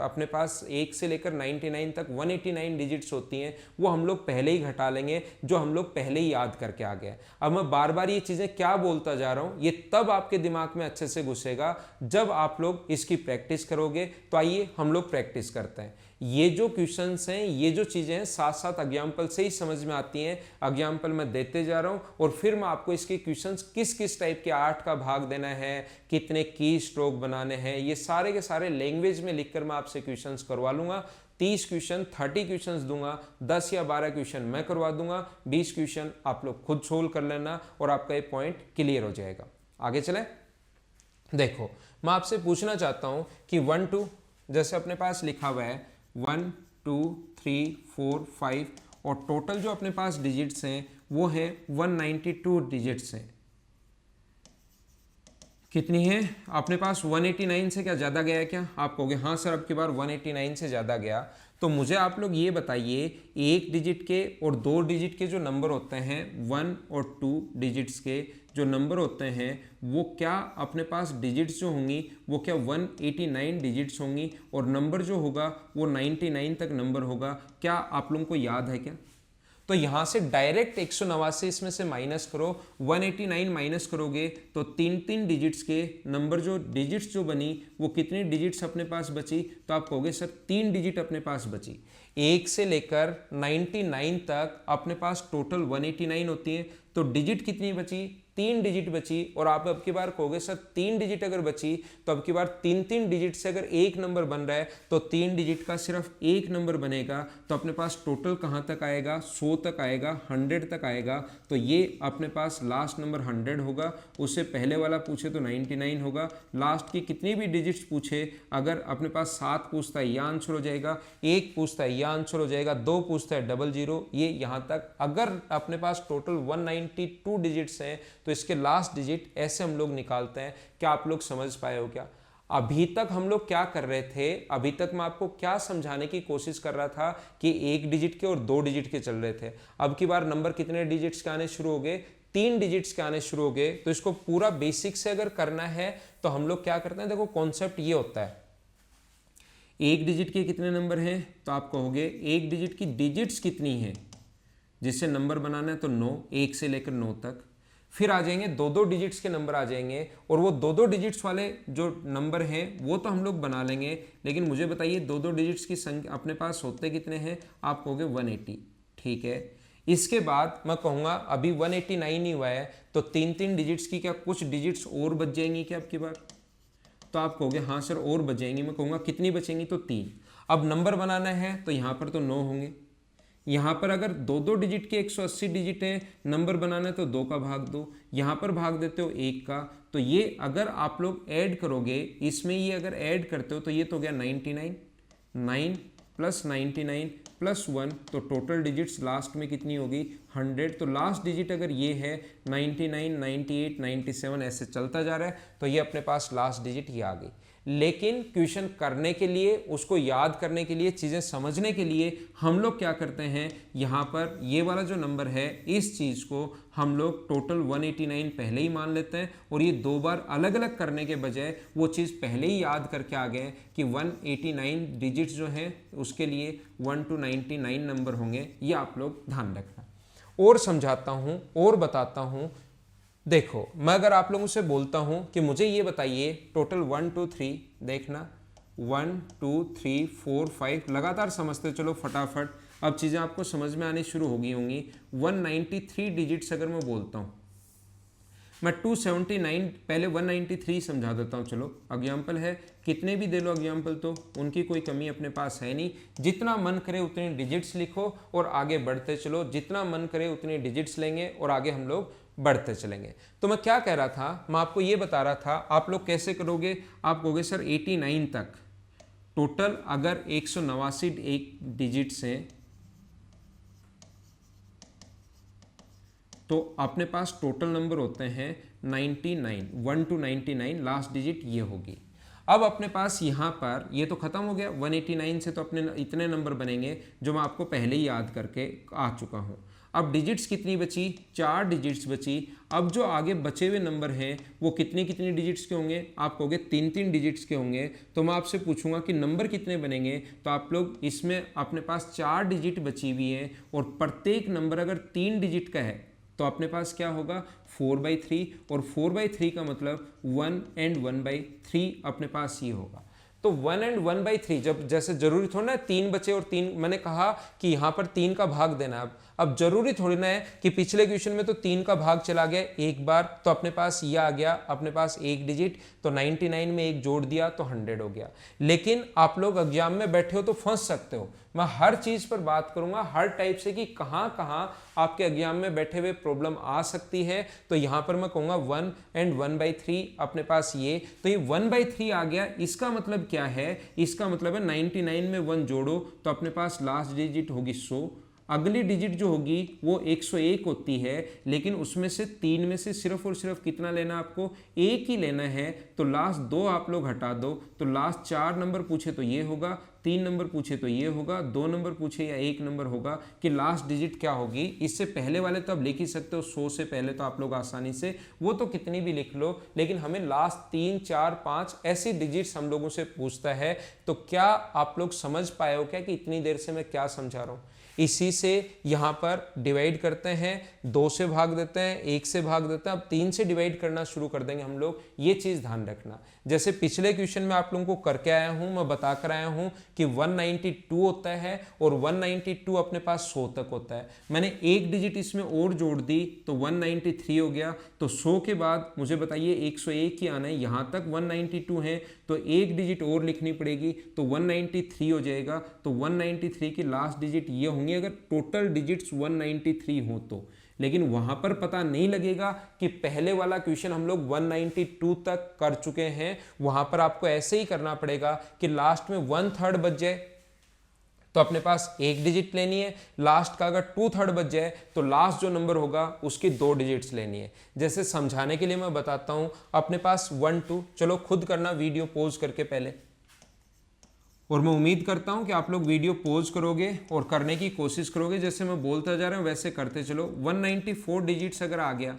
अपने पास 1 से लेकर 99 तक 189 डिजिट्स होती हैं, वो हम लोग पहले ही घटा लेंगे जो हम लोग पहले ही याद करके आ गए। अब मैं बार बार ये चीज़ें क्या बोलता जा रहा हूँ, ये तब आपके दिमाग में अच्छे से घुसेगा जब आप लोग इसकी प्रैक्टिस करोगे। तो आइए हम लोग प्रैक्टिस करते हैं। ये जो क्वेश्चंस हैं, ये जो चीज़ें हैं साथ साथ एग्जाम्पल से ही समझ में आती हैं। एग्जाम्पल मैं देते जा रहा हूँ और फिर मैं आपको इसके क्वेश्चंस किस किस टाइप के 8 का भाग देना है, कितने की स्ट्रोक बनाने हैं, ये सारे के सारे लैंग्वेज में लिखकर मैं आपसे क्वेश्चंस करवा लूँगा। 30 क्वेश्चन 30 क्वेश्चंस दूंगा, 10 या 12 क्वेश्चन मैं करवा दूंगा, 20 क्वेश्चन आप लोग खुद सोल्व कर लेना और आपका ये पॉइंट क्लियर हो जाएगा। आगे चले, देखो मैं आपसे पूछना चाहता हूँ कि 1 2 जैसे अपने पास लिखा हुआ है 1 2 3 4 5 और टोटल जो अपने पास डिजिट्स हैं वो है 192 डिजिट्स हैं। कितनी है अपने पास? 189 से क्या ज़्यादा गया है क्या? आप कहोगे हाँ सर अब की बार 189 से ज़्यादा गया। तो मुझे आप लोग ये बताइए, एक डिजिट के और दो डिजिट के जो नंबर होते हैं, 1 और 2 डिजिट्स के जो नंबर होते हैं वो क्या अपने पास डिजिट्स जो होंगी वो क्या 189 डिजिट्स होंगी और नंबर जो होगा वो 99 तक नंबर होगा। क्या आप लोगों को याद है क्या? तो यहाँ से डायरेक्ट 189 इसमें से माइनस करो, 189 माइनस करोगे तो तीन तीन डिजिट्स के नंबर जो डिजिट्स जो बनी वो कितनी डिजिट्स अपने पास बची? तो आप कहोगे सर 3 डिजिट अपने पास बची। 1 से लेकर 99 तक अपने पास टोटल 189 होती है, तो डिजिट कितनी बची? 3 डिजिट बची। और आप अब की बार कहोगे सर 3 डिजिट अगर बची तो अब की बार 3 डिजिट से अगर एक नंबर बन रहा है तो 3 डिजिट का सिर्फ एक नंबर बनेगा, तो अपने पास टोटल कहाँ तक आएगा? 100 तक आएगा, 100 तक आएगा। तो ये अपने पास लास्ट नंबर 100 होगा। उससे पहले वाला पूछे तो 99 होगा। लास्ट की कितनी भी डिजिट्स पूछे, अगर अपने पास 7 पूछता है यह आंसर हो जाएगा, 1 पूछता है यह आंसर हो जाएगा, 2 पूछता है 00, ये यहाँ तक। अगर अपने पास टोटल 192 डिजिट्स हैं तो इसके लास्ट डिजिट ऐसे हम लोग निकालते हैं। क्या आप लोग समझ पाए हो क्या? अभी तक हम लोग क्या कर रहे थे? अभी तक मैं आपको क्या समझाने की कोशिश कर रहा था कि 1 डिजिट के और 2 डिजिट के चल रहे थे। अब की बार नंबर कितने डिजिट्स के आने शुरू हो गए? 3 डिजिट्स के आने शुरू हो गए। तो इसको पूरा बेसिक से अगर करना है तो हम लोग क्या करते हैं, देखो कॉन्सेप्ट ये होता है, 1 डिजिट के कितने नंबर हैं? तो आप कहोगे 1 डिजिट की डिजिट्स कितनी हैं जिससे नंबर बनाना है, तो 9, 1 से लेकर 9 तक। फिर आ जाएंगे 2-2 डिजिट्स के नंबर आ जाएंगे, और वो 2-2 डिजिट्स वाले जो नंबर हैं वो तो हम लोग बना लेंगे, लेकिन मुझे बताइए 2-2 डिजिट्स की संख्या अपने पास होते कितने हैं? आप कहोगे 180, ठीक है। इसके बाद मैं कहूँगा अभी 189 ही हुआ है तो 3-3 डिजिट्स की क्या कुछ डिजिट्स और बच जाएंगी क्या आपकी बार? तो आप कहोगे हाँ सर और बच जाएंगी। मैं कहूँगा कितनी बचेंगी? तो 3। अब नंबर बनाना है तो यहाँ पर तो 9 होंगे। यहाँ पर अगर 2-2 डिजिट के 180 डिजिट हैं, नंबर बनाना है तो 2 का भाग दो, यहाँ पर भाग देते हो 1 का। तो ये अगर आप लोग ऐड करोगे, इसमें ये अगर ऐड करते हो तो ये तो हो गया 99, 9 प्लस 99 प्लस 1, तो टोटल डिजिट्स लास्ट में कितनी होगी? 100। तो लास्ट डिजिट अगर ये है 99, 98, 97 ऐसे चलता जा रहा है, तो ये अपने पास लास्ट डिजिट ये आ गई। लेकिन क्वेश्चन करने के लिए, उसको याद करने के लिए, चीज़ें समझने के लिए हम लोग क्या करते हैं, यहाँ पर ये वाला जो नंबर है इस चीज़ को हम लोग टोटल 189 पहले ही मान लेते हैं, और ये 2 बार अलग अलग करने के बजाय वो चीज़ पहले ही याद करके आ गए कि 189 डिजिट्स जो हैं उसके लिए 1 to 99 नंबर होंगे। ये आप लोग ध्यान रखना। और समझाता हूँ और बताता हूँ। देखो मैं अगर आप लोगों से बोलता हूं कि मुझे ये बताइए टोटल 1 2 3, देखना 1 2 3 4 5 लगातार समझते चलो फटाफट, अब चीज़ें आपको समझ में आनी शुरू हो गई होंगी। 193 डिजिट्स अगर मैं बोलता हूं, मैं 279 पहले 193 समझा देता हूं। चलो एग्जाम्पल है, कितने भी दे लो एग्जाम्पल, तो उनकी कोई कमी अपने पास है नहीं। जितना मन करे उतने डिजिट्स लिखो और आगे बढ़ते चलो, जितना मन करे उतनी डिजिट्स लेंगे और आगे हम लोग बढ़ते चलेंगे। तो मैं क्या कह रहा था, मैं आपको ये बता रहा था आप लोग कैसे करोगे। आप कहोगे सर 89 तक टोटल अगर 189 एक डिजिट्स हैं तो अपने पास टोटल नंबर होते हैं 99, 1 to 99 लास्ट डिजिट ये होगी। अब अपने पास यहाँ पर ये तो खत्म हो गया, 189 से तो अपने इतने नंबर बनेंगे जो मैं आपको पहले ही याद करके आ चुका हूँ। अब डिजिट्स कितनी बची? 4 डिजिट्स बची। अब जो आगे बचे हुए नंबर हैं वो कितनी डिजिट्स के होंगे? आप कहोगे 3-3 डिजिट्स के होंगे। तो मैं आपसे पूछूंगा कि नंबर कितने बनेंगे, तो आप लोग इसमें अपने पास 4 डिजिट बची हुई है और प्रत्येक नंबर अगर 3 डिजिट का है तो अपने पास क्या होगा? 4/3, और 4/3 का मतलब 1 and 1/3 अपने पास ये होगा। तो 1 and 1/3 जब जैसे जरूरी थोड़ा ना 3 बचे और 3, मैंने कहा कि यहाँ पर 3 का भाग देना। अब जरूरी थोड़ी ना है कि पिछले क्वेश्चन में तो 3 का भाग चला गया एक बार तो अपने पास ये आ गया, अपने पास एक डिजिट, तो 99 में एक जोड़ दिया तो 100 हो गया। लेकिन आप लोग एग्जाम में बैठे हो तो फंस सकते हो। मैं हर चीज पर बात करूंगा, हर टाइप से, कि कहां कहां आपके एग्जाम में बैठे हुए प्रॉब्लम आ सकती है। तो यहां पर मैं कहूंगा 1 एंड 1/3 अपने पास ये, तो ये 1/3 आ गया। इसका मतलब क्या है? इसका मतलब है 99 में 1 जोड़ो तो अपने पास लास्ट डिजिट होगी 100, अगली डिजिट जो होगी वो 101 होती है, लेकिन उसमें से 3 में से सिर्फ और सिर्फ कितना लेना, आपको एक ही लेना है। तो लास्ट 2 आप लोग हटा दो, तो लास्ट 4 नंबर पूछे तो ये होगा, 3 नंबर पूछे तो ये होगा, 2 नंबर पूछे या 1 नंबर होगा, कि लास्ट डिजिट क्या होगी। इससे पहले वाले तो आप लिख ही सकते हो, 100 से पहले तो आप लोग आसानी से वो तो कितनी भी लिख लो, लेकिन हमें लास्ट 3, 4, 5 ऐसी डिजिट्स हम लोगों से पूछता है। तो क्या आप लोग समझ पाए हो क्या कि इतनी देर से मैं क्या समझा रहा हूँ? इसी से यहाँ पर डिवाइड करते हैं, 2 से भाग देते हैं, 1 से भाग देते हैं, अब 3 से डिवाइड करना शुरू कर देंगे हम लोग। ये चीज़ ध्यान रखना। जैसे पिछले क्वेश्चन में आप लोगों को करके आया हूँ, मैं बता कर आया हूँ कि 192 होता है और 192 अपने पास 100 तक होता है। मैंने एक डिजिट इसमें और जोड़ दी तो 193 हो गया। तो 100 के बाद मुझे बताइए 101 ही आना है, यहाँ तक 192 है तो एक डिजिट और लिखनी पड़ेगी तो 193 हो जाएगा। तो 193 की लास्ट डिजिट ये होंगी अगर टोटल डिजिट्स 193 हो तो। लेकिन वहां पर पता नहीं लगेगा कि पहले वाला क्वेश्चन हम लोग 192 तक कर चुके हैं। वहां पर आपको ऐसे ही करना पड़ेगा कि लास्ट में 1/3 बच जाए तो अपने पास एक डिजिट लेनी है, लास्ट का अगर 2/3 बच जाए तो लास्ट जो नंबर होगा उसकी 2 डिजिट्स लेनी है। जैसे समझाने के लिए मैं बताता हूं, अपने पास 1 2, चलो खुद करना वीडियो पॉज करके पहले, और मैं उम्मीद करता हूं कि आप लोग वीडियो पॉज करोगे और करने की कोशिश करोगे। जैसे मैं बोलता जा रहा हूं वैसे करते चलो। 194 डिजिट्स अगर आ गया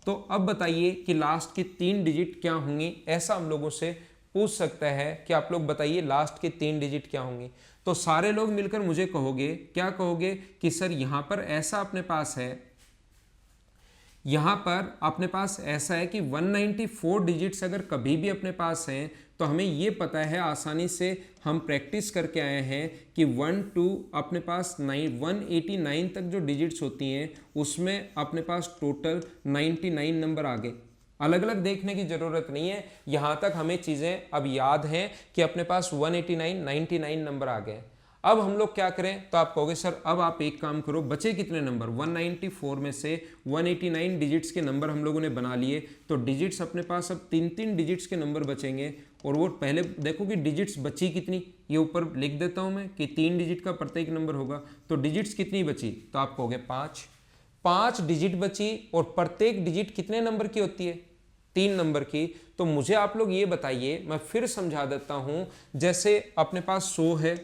तो अब बताइए कि लास्ट की 3 डिजिट क्या होंगी। ऐसा हम लोगों से पूछ सकता है कि आप लोग बताइए लास्ट के 3 डिजिट क्या होंगी। तो सारे लोग मिलकर मुझे कहोगे, क्या कहोगे कि सर यहां पर ऐसा अपने पास है, यहां पर अपने पास ऐसा है कि 194 डिजिट्स अगर कभी भी अपने पास हैं तो हमें ये पता है, आसानी से हम प्रैक्टिस करके आए हैं कि 1 2 अपने पास 189 तक जो डिजिट्स होती हैं उसमें अपने पास टोटल 99 नंबर आ गए। अलग अलग देखने की जरूरत नहीं है, यहां तक हमें चीजें अब याद हैं कि अपने पास 189 99 नंबर आ गए। अब हम लोग क्या करें, तो आप कहोगे सर अब आप एक काम करो, बचे कितने नंबर, 194 में से 189 डिजिट्स के नंबर हम लोगों ने बना लिए, तो डिजिट्स अपने पास अब 3 डिजिट्स के नंबर बचेंगे। और वो पहले देखो कि डिजिट्स बची कितनी, ये ऊपर लिख देता हूं मैं कि 3 डिजिट का प्रत्येक नंबर होगा। तो डिजिट्स कितनी बची, तो आप कहोगे 5 डिजिट बची, और प्रत्येक डिजिट कितने नंबर की होती है, 3 नंबर की। तो मुझे आप लोग ये बताइए, मैं फिर समझा देता हूं, जैसे अपने पास 100 है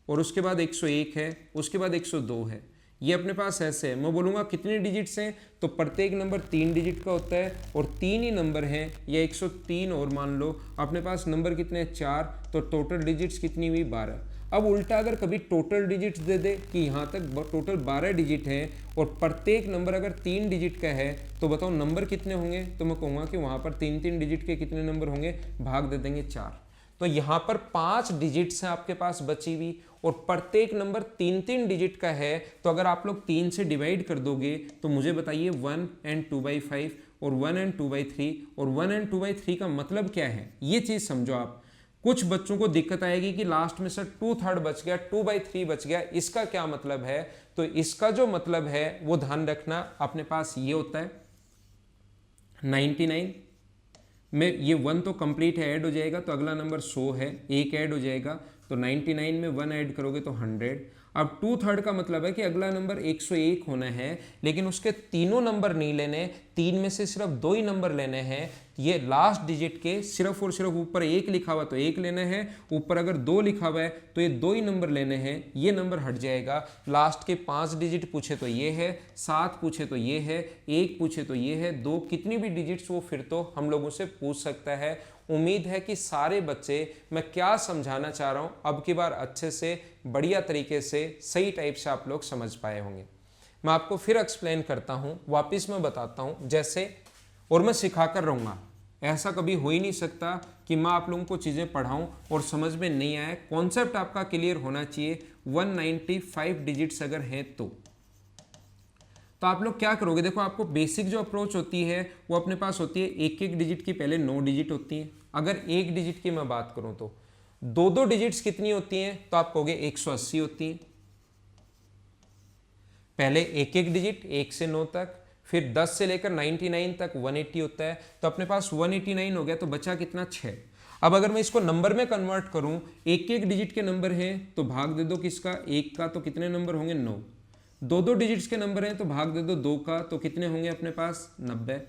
और उसके बाद 101 है, उसके बाद 102 है, ये अपने पास ऐसे है। मैं बोलूँगा कितने डिजिट्स हैं, तो प्रत्येक नंबर 3 डिजिट का होता है और 3 ही नंबर हैं, या 103 और मान लो अपने पास नंबर कितने हैं 4, तो टोटल डिजिट्स कितनी हुई 12। अब उल्टा अगर कभी टोटल डिजिट्स दे दे कि यहाँ तक टोटल 12 डिजिट है और प्रत्येक नंबर अगर 3 डिजिट का है, तो बताओ नंबर कितने होंगे, तो मैं कहूँगा कि वहाँ पर 3 डिजिट के कितने नंबर होंगे, भाग दे देंगे 4। तो यहाँ पर 5 डिजिट्स हैं आपके पास बची हुई और प्रत्येक नंबर 3 डिजिट का है। तो अगर आप लोग 3 से डिवाइड कर दोगे तो मुझे बताइए 1 एंड 2/5 और 1 एंड 2/3 और 1 एंड 2/3 का मतलब क्या है, ये चीज़ समझो आप। कुछ बच्चों को दिक्कत आएगी कि लास्ट में सर 2/3 बच गया, 2/3 बच गया, इसका क्या मतलब है। तो इसका जो मतलब है वो ध्यान रखना, अपने पास ये होता है 99 में ये 1 तो कंप्लीट है, ऐड हो जाएगा, तो अगला नंबर 100 है, एक ऐड हो जाएगा, तो 99 में 1 ऐड करोगे तो 100। अब 2/3 का मतलब है कि अगला नंबर 101 होना है, लेकिन उसके तीनों नंबर नहीं लेने, 3 में से सिर्फ 2 ही नंबर लेने हैं। ये लास्ट डिजिट के सिर्फ और सिर्फ ऊपर 1 लिखा हुआ तो 1 लेना है, ऊपर अगर 2 लिखा हुआ है तो ये 2 ही नंबर लेने हैं, ये नंबर हट जाएगा। लास्ट के 5 डिजिट पूछे तो ये है, 7 पूछे तो ये है, 1 पूछे तो ये है, 2 कितनी भी डिजिट्स वो फिर तो हम लोगों से पूछ सकता है। उम्मीद है कि सारे बच्चे मैं क्या समझाना चाह रहा हूँ अब की बार अच्छे से बढ़िया तरीके से सही टाइप से आप लोग समझ पाए होंगे। मैं आपको फिर एक्सप्लेन करता हूँ, वापस मैं बताता हूँ जैसे, और मैं सिखा कर रहूँगा। ऐसा कभी हो ही नहीं सकता कि मैं आप लोगों को चीज़ें पढ़ाऊँ और समझ में नहीं आए, कॉन्सेप्ट आपका क्लियर होना चाहिए। 195 डिजिट्स अगर हैं तो तो आप लोग क्या करोगे, देखो आपको बेसिक जो अप्रोच होती है वो अपने पास होती है एक एक डिजिट की पहले 9 डिजिट होती हैं। अगर एक डिजिट की मैं बात करूं तो दो दो डिजिट्स कितनी होती हैं, तो आप कहोगे 180 होती हैं। पहले एक एक डिजिट 1 से 9 तक, फिर 10 से लेकर 99 तक 180 होता है। तो अपने पास 189 हो गया, तो बचा कितना 6। अब अगर मैं इसको नंबर में कन्वर्ट करूं, एक एक डिजिट के नंबर हैं तो भाग दे दो किसका, 1 का, तो कितने नंबर होंगे 9। दो दो डिजिट्स के नंबर हैं तो भाग दे दो 2 का, तो कितने होंगे अपने पास 90।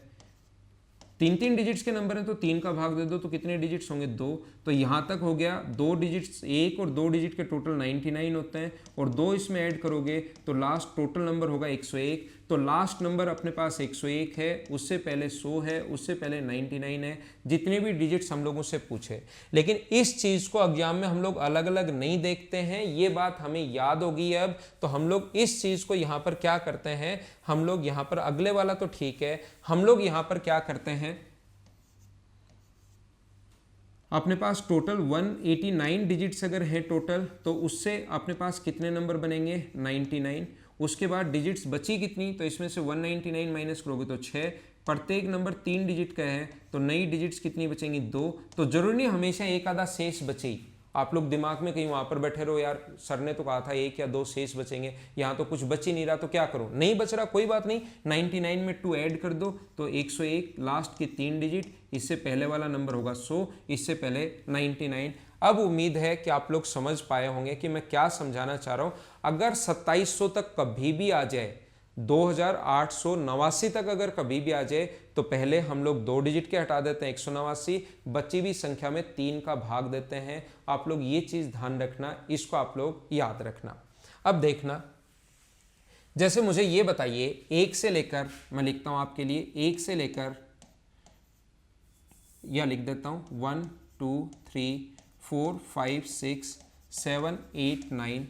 तीन तीन डिजिट्स के नंबर हैं तो 3 का भाग दे दो तो कितने डिजिट्स होंगे 2। तो यहाँ तक हो गया, 2 डिजिट्स, 1 और 2 डिजिट के टोटल 99 होते हैं, और 2 इसमें ऐड करोगे तो लास्ट टोटल नंबर होगा 101। तो लास्ट नंबर अपने पास 101 है, उससे पहले 100 है, उससे पहले 99 है, जितने भी डिजिट्स हम लोगों से पूछे। लेकिन इस चीज़ को एग्जाम में हम लोग अलग अलग नहीं देखते हैं, ये बात हमें याद होगी अब। तो हम लोग इस चीज़ को यहाँ पर क्या करते हैं, हम लोग यहाँ पर अगले वाला तो ठीक है, हम लोग यहाँ पर क्या करते हैं, अपने पास टोटल 189 डिजिट्स अगर हैं टोटल, तो उससे अपने पास कितने नंबर बनेंगे 99। उसके बाद डिजिट्स बची कितनी, तो इसमें से 199 माइनस करोगे तो 6। प्रत्येक नंबर 3 डिजिट का है, तो नई डिजिट्स कितनी बचेंगी 2। तो जरूरी नहीं हमेशा एक आधा शेष बचे ही, आप लोग दिमाग में कहीं वहां पर बैठे रहो यार सर ने तो कहा था 1 या 2 शेष बचेंगे, यहाँ तो कुछ बच ही नहीं रहा, तो क्या करो, नहीं बच रहा कोई बात नहीं, 99 में 2 ऐड कर दो तो 101, लास्ट की 3 डिजिट, इससे पहले वाला नंबर होगा 100, इससे पहले 99। अब उम्मीद है कि आप लोग समझ पाए होंगे कि मैं क्या समझाना चाह रहा हूं। अगर 2700 तक कभी भी आ जाए, 2889 तक अगर कभी भी आ जाए, तो पहले हम लोग 2 डिजिट के हटा देते हैं 189, बची हुई संख्या में 3 का भाग देते हैं। आप लोग ये चीज ध्यान रखना, इसको आप लोग याद रखना। अब देखना, जैसे मुझे ये बताइए 1 से लेकर, मैं लिखता हूं आपके लिए 1 से लेकर, या लिख देता हूं 1 2 3 4 5 6 7 8 9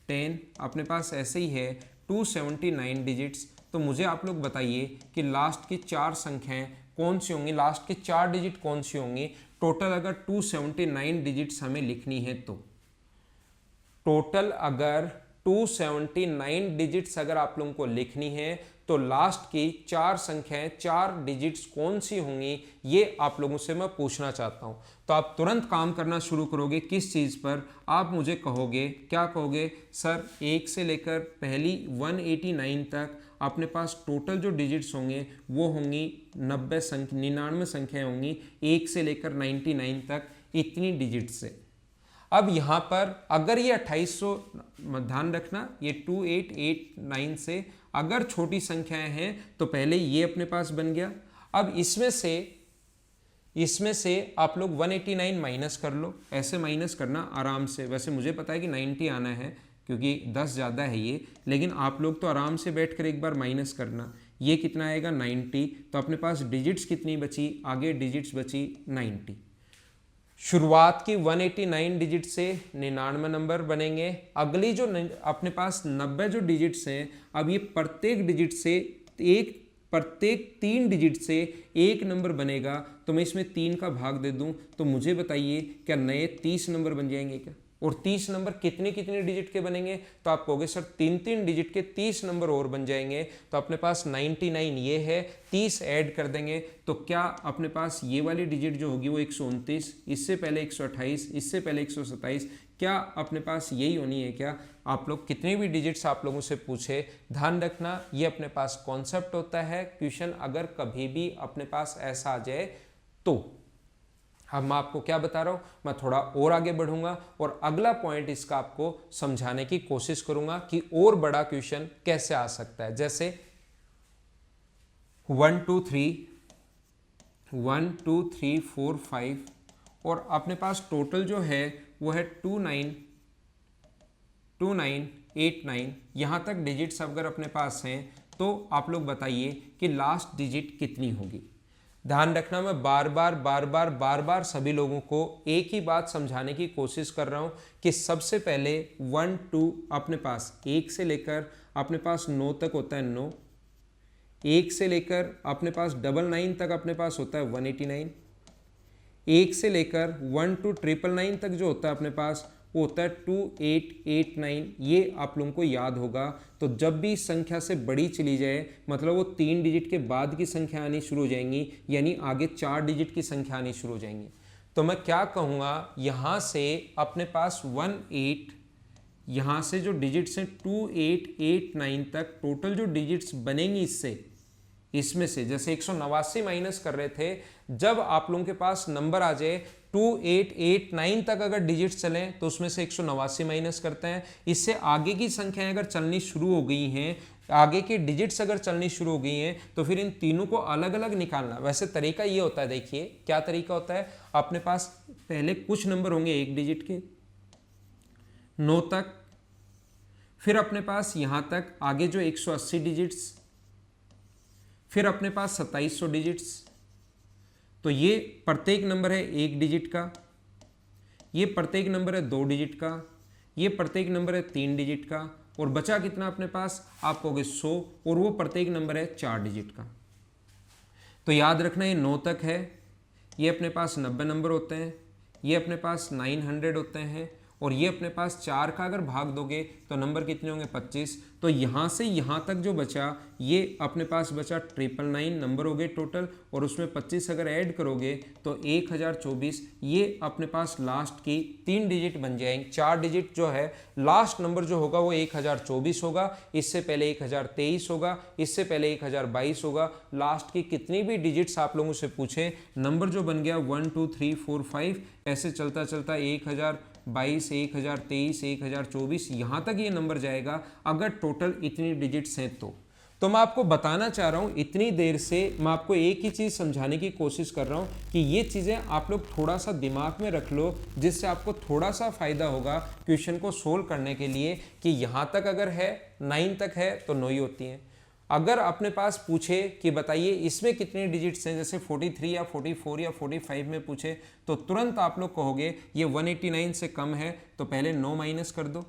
10, अपने पास ऐसे ही है 279 डिजिट्स। तो मुझे आप लोग बताइए कि लास्ट की 4 संख्याएं कौन सी होंगी, लास्ट की 4 डिजिट कौन सी होंगी। टोटल अगर 279 डिजिट्स हमें लिखनी है, तो टोटल अगर 279 डिजिट्स अगर आप लोगों को लिखनी है, तो लास्ट की 4 संख्याएं, 4 डिजिट्स कौन सी होंगी, ये आप लोगों से मैं पूछना चाहता हूं। तो आप तुरंत काम करना शुरू करोगे किस चीज पर, आप मुझे कहोगे, क्या कहोगे, सर 1 से लेकर पहली 189 तक अपने पास टोटल जो डिजिट्स होंगे वो होंगी 99 संख्याएं होंगी, 1 से लेकर 99 तक, इतनी डिजिट से। अब यहां पर अगर ये 2800, ध्यान रखना ये 2889 से अगर छोटी संख्याएं हैं तो पहले ये अपने पास बन गया। अब इसमें से आप लोग 189 माइनस कर लो, ऐसे माइनस करना आराम से। वैसे मुझे पता है कि 90 आना है क्योंकि 10 ज़्यादा है ये, लेकिन आप लोग तो आराम से बैठकर एक बार माइनस करना। ये कितना आएगा 90, तो अपने पास डिजिट्स कितनी बची, आगे डिजिट्स बची 90। शुरुआत की 189 डिजिट से 99 नंबर बनेंगे। अगली जो अपने पास 90 जो डिजिट्स हैं, अब ये प्रत्येक डिजिट से प्रत्येक 3 डिजिट से 1 नंबर बनेगा। तो मैं इसमें 3 का भाग दे दूं तो मुझे बताइए क्या नए 30 नंबर बन जाएंगे क्या, और 30 नंबर कितने कितने डिजिट के बनेंगे, तो आप कहोगे सर 3 डिजिट के 30 नंबर और बन जाएंगे। तो अपने पास 99 ये है, 30 ऐड कर देंगे तो क्या अपने पास ये वाली डिजिट जो होगी वो 129, इससे पहले 128, इससे पहले 127, क्या अपने पास यही होनी है क्या। आप लोग कितने भी डिजिट्स आप लोगों से पूछे, ध्यान रखना ये अपने पास कॉन्सेप्ट होता है क्वेश्चन, अगर कभी भी अपने पास ऐसा आ जाए तो। अब मैं आपको क्या बता रहा हूं, मैं थोड़ा और आगे बढ़ूंगा और अगला पॉइंट इसका आपको समझाने की कोशिश करूंगा कि और बड़ा क्वेश्चन कैसे आ सकता है। जैसे 1 2 3 4 5 और अपने पास टोटल जो है वो है 2989, यहां तक डिजिट्स अगर अपने पास हैं तो आप लोग बताइए कि लास्ट डिजिट कितनी होगी। ध्यान रखना मैं बार बार सभी लोगों को एक ही बात समझाने की कोशिश कर रहा हूं कि सबसे पहले 1 2 अपने पास 1 से लेकर अपने पास 9 तक होता है 9, 1 से लेकर अपने पास 99 तक अपने पास होता है 189, 1 से लेकर 1 to 999 तक जो होता है अपने पास वो होता है 2889। ये आप लोगों को याद होगा। तो जब भी संख्या से बड़ी चली जाए मतलब वो 3 डिजिट के बाद की संख्या आनी शुरू हो जाएंगी, यानी आगे 4 डिजिट की संख्या आनी शुरू हो जाएंगी। तो मैं क्या कहूँगा, यहाँ से अपने पास 18, यहाँ से जो डिजिट्स हैं 2889 तक टोटल जो डिजिट्स बनेंगी इसमें से जैसे 189 माइनस कर रहे थे, जब आप लोगों के पास नंबर आ जाए 2889 तक अगर डिजिट्स चलें तो उसमें से 189 माइनस करते हैं। इससे आगे की संख्याएं अगर चलनी शुरू हो गई हैं, आगे के डिजिट्स अगर चलनी शुरू हो गई हैं, तो फिर इन तीनों को अलग अलग निकालना। वैसे तरीका ये होता है, देखिए क्या तरीका होता है। अपने पास पहले कुछ नंबर होंगे 1 डिजिट के 9 तक, फिर अपने पास यहां तक आगे जो 180 डिजिट्स, फिर अपने पास 2700 डिजिट्स। तो ये प्रत्येक नंबर है 1 डिजिट का, ये प्रत्येक नंबर है 2 डिजिट का, ये प्रत्येक नंबर है 3 डिजिट का, और बचा कितना अपने पास, आप कहोगे 100, और वो प्रत्येक नंबर है 4 डिजिट का। तो याद रखना ये 9 तक है, ये अपने पास 90 नंबर होते हैं, ये अपने पास 900 होते हैं, और ये अपने पास 4 का अगर भाग दोगे तो नंबर कितने होंगे 25। तो यहाँ से यहाँ तक जो बचा ये अपने पास बचा 999 नंबर हो गए टोटल, और उसमें 25 अगर ऐड करोगे तो 1024। ये अपने पास लास्ट की 3 डिजिट बन जाएंगे। 4 डिजिट जो है लास्ट नंबर जो होगा वो 1024 होगा, इससे पहले 1023 होगा, इससे पहले 1022 होगा। लास्ट की कितनी भी डिजिट्स आप लोगों से पूछे, नंबर जो बन गया 1 2 3 4 5 ऐसे चलता चलता 1022, 1023, 1024 यहाँ तक ये नंबर जाएगा अगर टोटल इतनी डिजिट्स हैं। तो मैं आपको बताना चाह रहा हूँ, इतनी देर से मैं आपको एक ही चीज़ समझाने की कोशिश कर रहा हूँ कि ये चीज़ें आप लोग थोड़ा सा दिमाग में रख लो, जिससे आपको थोड़ा सा फ़ायदा होगा क्वेश्चन को सोल्व करने के लिए। कि यहाँ तक अगर है 9 तक है तो 9 ही होती हैं। अगर अपने पास पूछे कि बताइए इसमें कितने डिजिट्स हैं, जैसे 43 या 44 या 45 में पूछे, तो तुरंत आप लोग कहोगे ये 189 से कम है, तो पहले 9 माइनस कर दो,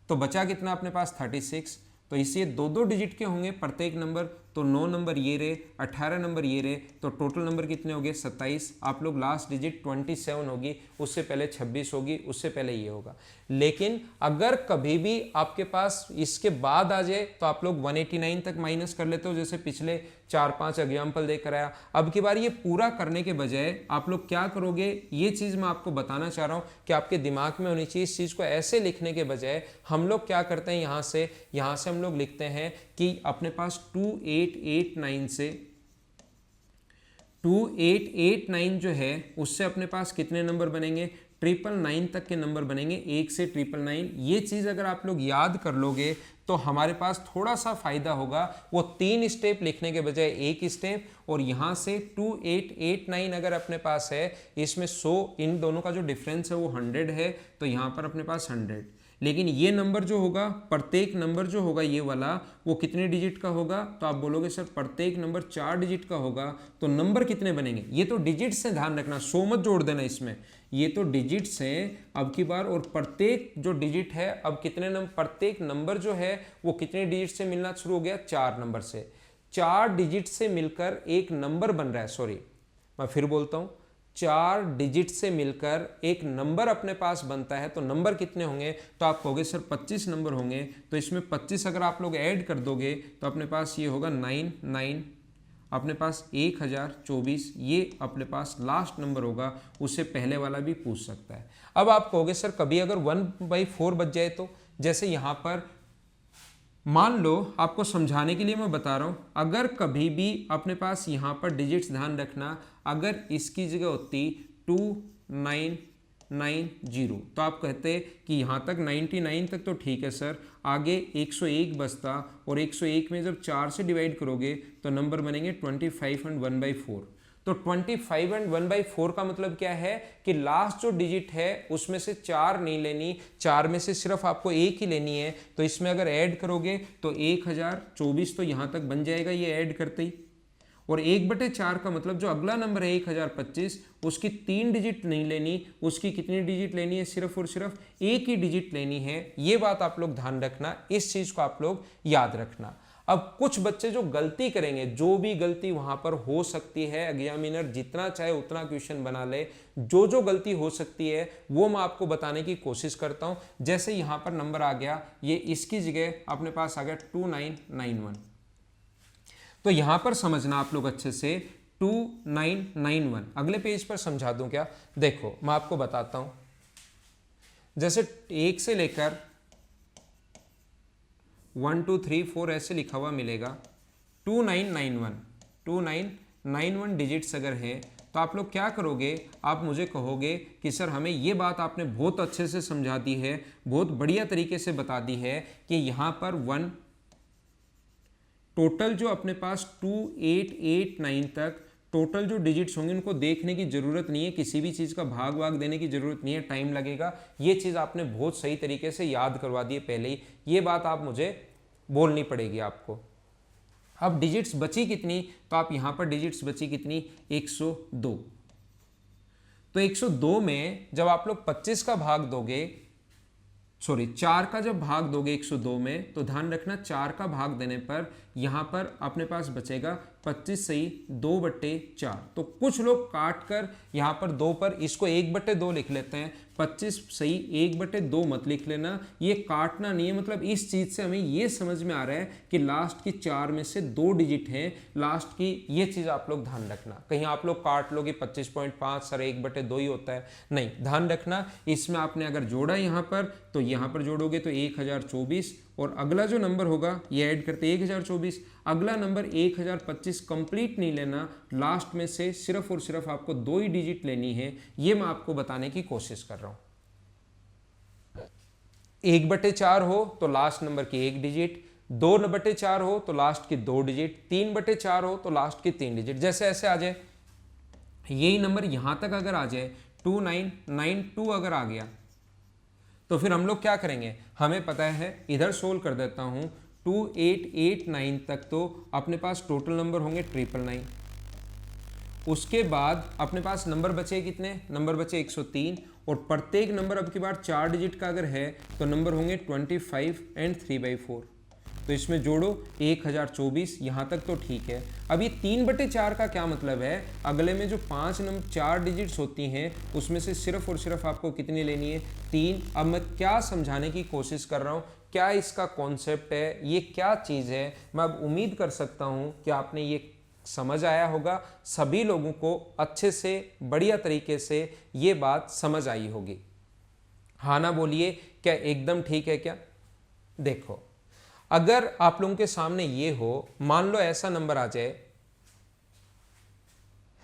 तो बचा कितना अपने पास 36। तो इससे 2-2 डिजिट के होंगे प्रत्येक नंबर, तो 9 नंबर ये रहे, 18 नंबर ये रहे, तो टोटल नंबर कितने हो गए 27। आप लोग लास्ट डिजिट 27 होगी, उससे पहले 26 होगी, उससे पहले ये होगा। लेकिन अगर कभी भी आपके पास इसके बाद आ जाए तो आप लोग 189 तक माइनस कर लेते हो, जैसे पिछले 4-5 एग्जाम्पल देकर आया। अब की बार ये पूरा करने के बजाय आप लोग क्या करोगे, ये चीज़ मैं आपको बताना चाह रहा हूँ कि आपके दिमाग में होनी चाहिए। इस चीज़ को ऐसे लिखने के बजाय हम लोग क्या करते हैं, यहाँ से हम लोग लिखते हैं कि अपने पास 2889 से 2889 जो है उससे अपने पास कितने नंबर बनेंगे, 999 तक के नंबर बनेंगे, 1 से 999। ये चीज़ अगर आप लोग याद कर लोगे तो हमारे पास थोड़ा सा फायदा होगा। वो 3 स्टेप लिखने के बजाय 1 स्टेप, और यहाँ से 2889 अगर अपने पास है, इसमें 100 इन दोनों का जो डिफरेंस है वो 100 है, तो यहाँ पर अपने पास 100। लेकिन ये नंबर जो होगा, प्रत्येक नंबर जो होगा ये वाला, वो कितने डिजिट का होगा, तो आप बोलोगे सर प्रत्येक नंबर 4 डिजिट का होगा, तो नंबर कितने बनेंगे। ये तो डिजिट से ध्यान रखना, 100 मत जोड़ देना इसमें, ये तो डिजिट्स हैं अब की बार। और प्रत्येक जो डिजिट है अब कितने नंबर, प्रत्येक नंबर जो है वो कितने डिजिट से मिलना शुरू हो गया, 4 नंबर से। 4 डिजिट से मिलकर एक नंबर बन रहा है, सॉरी मैं फिर बोलता हूँ, 4 डिजिट से मिलकर एक नंबर अपने पास बनता है। तो नंबर कितने होंगे, तो आप कहोगे सर 25 नंबर होंगे, तो इसमें 25 अगर आप लोग ऐड कर दोगे तो अपने पास ये होगा 99, अपने पास 1024, ये अपने पास लास्ट नंबर होगा, उससे पहले वाला भी पूछ सकता है। अब आप कहोगे सर कभी अगर 1/4 बच जाए तो, जैसे यहाँ पर मान लो, आपको समझाने के लिए मैं बता रहा हूँ, अगर कभी भी अपने पास यहाँ पर डिजिट्स ध्यान रखना, अगर इसकी जगह होती 2990, तो आप कहते कि यहाँ तक 99 तक तो ठीक है सर, आगे 101 बचता, और 101 में जब 4 से डिवाइड करोगे तो नंबर बनेंगे 25 एंड 1/4। तो 25 एंड 1/4 का मतलब क्या है कि लास्ट जो डिजिट है उसमें से 4 नहीं लेनी, 4 में से सिर्फ आपको 1 ही लेनी है। तो इसमें अगर ऐड करोगे तो 1024 तो यहाँ तक बन जाएगा ये ऐड करते ही, और 1/4 का मतलब जो अगला नंबर है 1025, उसकी 3 डिजिट नहीं लेनी, उसकी कितनी डिजिट लेनी है, सिर्फ और सिर्फ 1 ही डिजिट लेनी है। ये बात आप लोग ध्यान रखना, इस चीज़ को आप लोग याद रखना। अब कुछ बच्चे जो गलती करेंगे, जो भी गलती वहां पर हो सकती है, एग्जामिनर जितना चाहे उतना क्वेश्चन बना ले, जो जो गलती हो सकती है वो मैं आपको बताने की कोशिश करता हूं। जैसे यहां पर नंबर आ गया, ये इसकी जगह अपने पास आ गया 2991, तो यहां पर समझना आप लोग अच्छे से 2991। अगले पेज पर समझा दूं क्या? देखो मैं आपको बताता हूं, जैसे 1 से लेकर 1 2 3 4 ऐसे लिखा हुआ मिलेगा। 2991 डिजिट्स अगर है तो आप लोग क्या करोगे, आप मुझे कहोगे कि सर हमें ये बात आपने बहुत अच्छे से समझा दी है, बहुत बढ़िया तरीके से बता दी है कि यहाँ पर 1 टोटल जो अपने पास 2889 तक टोटल जो डिजिट्स होंगे उनको देखने की जरूरत नहीं है, किसी भी चीज़ का भाग वाग देने की जरूरत नहीं है, टाइम लगेगा। ये चीज़ आपने बहुत सही तरीके से याद करवा दी है पहले ही, ये बात आप मुझे बोलनी पड़ेगी आपको। अब डिजिट्स बची कितनी, तो आप यहां पर डिजिट्स बची कितनी, 102। तो 102 में जब आप लोग 25 का भाग दोगे, सॉरी 4 का जब भाग दोगे 102 में, तो ध्यान रखना 4 का भाग देने पर यहां पर अपने पास बचेगा 25 सही 2/4। तो कुछ लोग काट कर यहां पर 2 पर इसको 1/2 लिख लेते हैं, 25 सही 1/2 मत लिख लेना, ये काटना नहीं है। मतलब इस चीज से हमें ये समझ में आ रहा है कि लास्ट की 4 में से 2 डिजिट हैं लास्ट की, ये चीज आप लोग ध्यान रखना। कहीं आप लोग काट लोगे 25.5 सर 1/2 ही होता है, नहीं, ध्यान रखना। इसमें आपने अगर जोड़ा यहां पर तो यहां पर जोड़ोगे तो 1024, और अगला जो नंबर होगा ये ऐड करते 1024, अगला नंबर 1025 कंप्लीट नहीं लेना, लास्ट में से सिर्फ और सिर्फ आपको 2 ही डिजिट लेनी है, ये मैं आपको बताने की कोशिश कर रहा हूं। 1/4 हो तो लास्ट नंबर की 1 डिजिट, 2/4 हो तो लास्ट की 2 डिजिट, 3/4 हो तो लास्ट की 3 डिजिट। जैसे ऐसे आ जाए, यही नंबर यहां तक अगर आ जाए 2992 अगर आ गया, तो फिर हम लोग क्या करेंगे, हमें पता है, इधर सोल्व कर देता हूं, 2889 तक तो अपने पास टोटल नंबर होंगे 999। उसके बाद अपने पास नंबर बचे कितने, नंबर बचे 103, और प्रत्येक नंबर अब की बार 4 डिजिट का अगर है तो नंबर होंगे 25 एंड 3/4। तो इसमें जोड़ो 1024, यहाँ तक तो ठीक है। अब ये 3/4 का क्या मतलब है, अगले में जो 4 डिजिट्स होती हैं उसमें से सिर्फ और सिर्फ आपको कितनी लेनी है, 3। अब मैं क्या समझाने की कोशिश कर रहा हूँ, क्या इसका कॉन्सेप्ट है, ये क्या चीज़ है, मैं अब उम्मीद कर सकता हूँ कि आपने ये समझ आया होगा, सभी लोगों को अच्छे से बढ़िया तरीके से ये बात समझ आई होगी। हाँ ना बोलिए, क्या एकदम ठीक है क्या? देखो, अगर आप लोगों के सामने ये हो, मान लो ऐसा नंबर आ जाए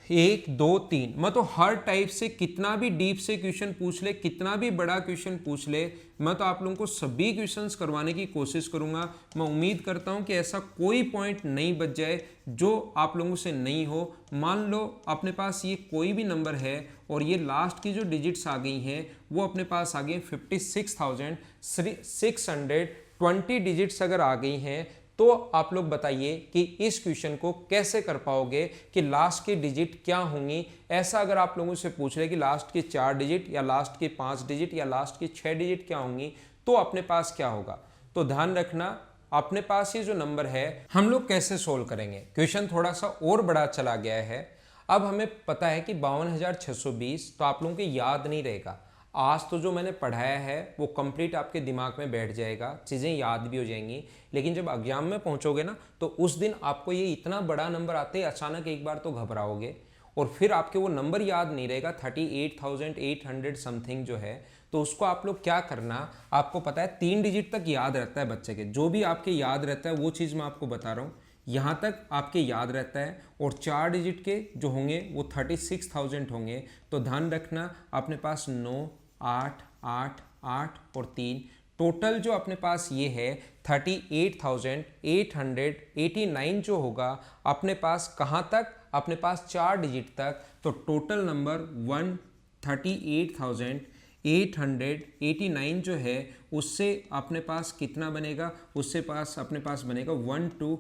1 2 3, मैं तो हर टाइप से कितना भी डीप से क्वेश्चन पूछ ले, कितना भी बड़ा क्वेश्चन पूछ ले, मैं तो आप लोगों को सभी क्वेश्चंस करवाने की कोशिश करूंगा। मैं उम्मीद करता हूं कि ऐसा कोई पॉइंट नहीं बच जाए जो आप लोगों से नहीं हो। मान लो अपने पास ये कोई भी नंबर है और ये लास्ट की जो डिजिट्स आ गई हैं वो अपने पास आ गई 56,620 डिजिट्स अगर आ गई हैं, तो आप लोग बताइए कि इस क्वेश्चन को कैसे कर पाओगे कि लास्ट की डिजिट क्या होंगी। ऐसा अगर आप लोगों से पूछ ले कि लास्ट की 4 डिजिट या लास्ट की 5 डिजिट या लास्ट की 6 डिजिट क्या होंगी, तो अपने पास क्या होगा। तो ध्यान रखना, अपने पास ये जो नंबर है हम लोग कैसे सोल्व करेंगे। क्वेश्चन थोड़ा सा और बड़ा चला गया है। अब हमें पता है कि 52,620 तो आप लोगों को याद नहीं रहेगा। आज तो जो मैंने पढ़ाया है वो कंप्लीट आपके दिमाग में बैठ जाएगा, चीज़ें याद भी हो जाएंगी, लेकिन जब एग्जाम में पहुंचोगे ना तो उस दिन आपको ये इतना बड़ा नंबर आते ही अचानक एक बार तो घबराओगे और फिर आपके वो नंबर याद नहीं रहेगा 38,800 समथिंग जो है। तो उसको आप लोग क्या करना, आपको पता है 3 डिजिट तक याद रहता है बच्चे के, जो भी आपके याद रहता है वो चीज़ मैं आपको बता रहा हूँ, यहाँ तक आपके याद रहता है। और 4 डिजिट के जो होंगे वो 36,000 होंगे। तो ध्यान रखना, अपने पास 9 8 8 8 और 3 टोटल जो अपने पास ये है 38,889 जो होगा अपने पास कहाँ तक, अपने पास 4 डिजिट तक। तो टोटल नंबर 138,889 जो है उससे अपने पास कितना बनेगा, उससे अपने पास बनेगा 1 2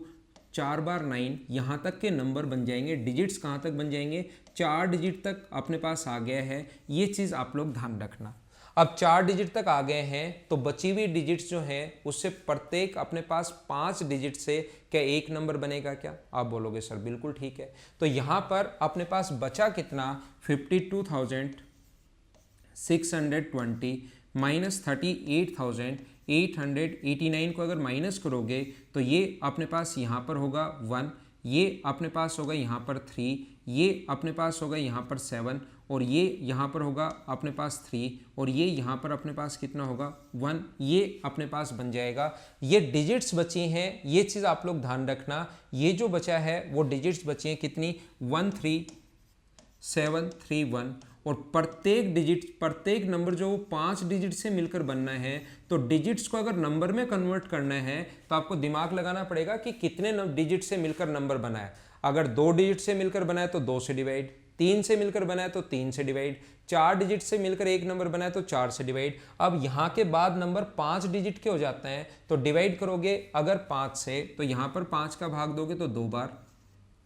4 बार 9, यहाँ तक के नंबर बन जाएंगे। डिजिट्स कहाँ तक बन जाएंगे, 4 डिजिट तक अपने पास आ गया है। ये चीज़ आप लोग ध्यान रखना। अब 4 डिजिट तक आ गए हैं तो बची हुई डिजिट्स जो हैं उससे प्रत्येक अपने पास 5 डिजिट से क्या एक नंबर बनेगा क्या? आप बोलोगे सर बिल्कुल ठीक है। तो यहाँ पर अपने पास बचा कितना 52,620 माइनस 38,889 को अगर माइनस करोगे तो ये अपने पास यहाँ पर होगा 1, ये अपने पास होगा यहाँ पर 3, ये अपने पास होगा यहाँ पर 7 और ये यहाँ पर होगा अपने पास 3 और ये यहाँ पर अपने पास कितना होगा 1, ये अपने पास बन जाएगा। ये डिजिट्स बची हैं, ये चीज़ आप लोग ध्यान रखना, ये जो बचा है वो डिजिट्स बची हैं कितनी 13731 और प्रत्येक डिजिट प्रत्येक नंबर जो 5 डिजिट से मिलकर बनना है तो डिजिट्स को अगर नंबर में कन्वर्ट करना है तो आपको दिमाग लगाना पड़ेगा कि कितने डिजिट से मिलकर नंबर बना है। अगर 2 डिजिट से मिलकर बना है तो 2 से डिवाइड, 3 से मिलकर बना है तो 3 से डिवाइड, 4 डिजिट से मिलकर एक नंबर बना है तो 4 से डिवाइड। अब यहाँ के बाद नंबर 5 डिजिट के हो जाते हैं तो डिवाइड करोगे अगर 5 से तो यहाँ पर 5 का भाग दोगे तो 2 बार,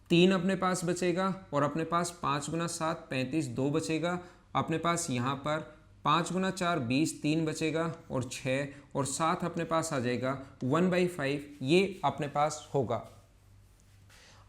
3 अपने पास बचेगा और अपने पास 5 गुना 7 35 2 बचेगा, अपने पास यहाँ पर 5 गुना 4 20 3 बचेगा और 6 और 7 अपने पास आ जाएगा 1/5, ये अपने पास होगा।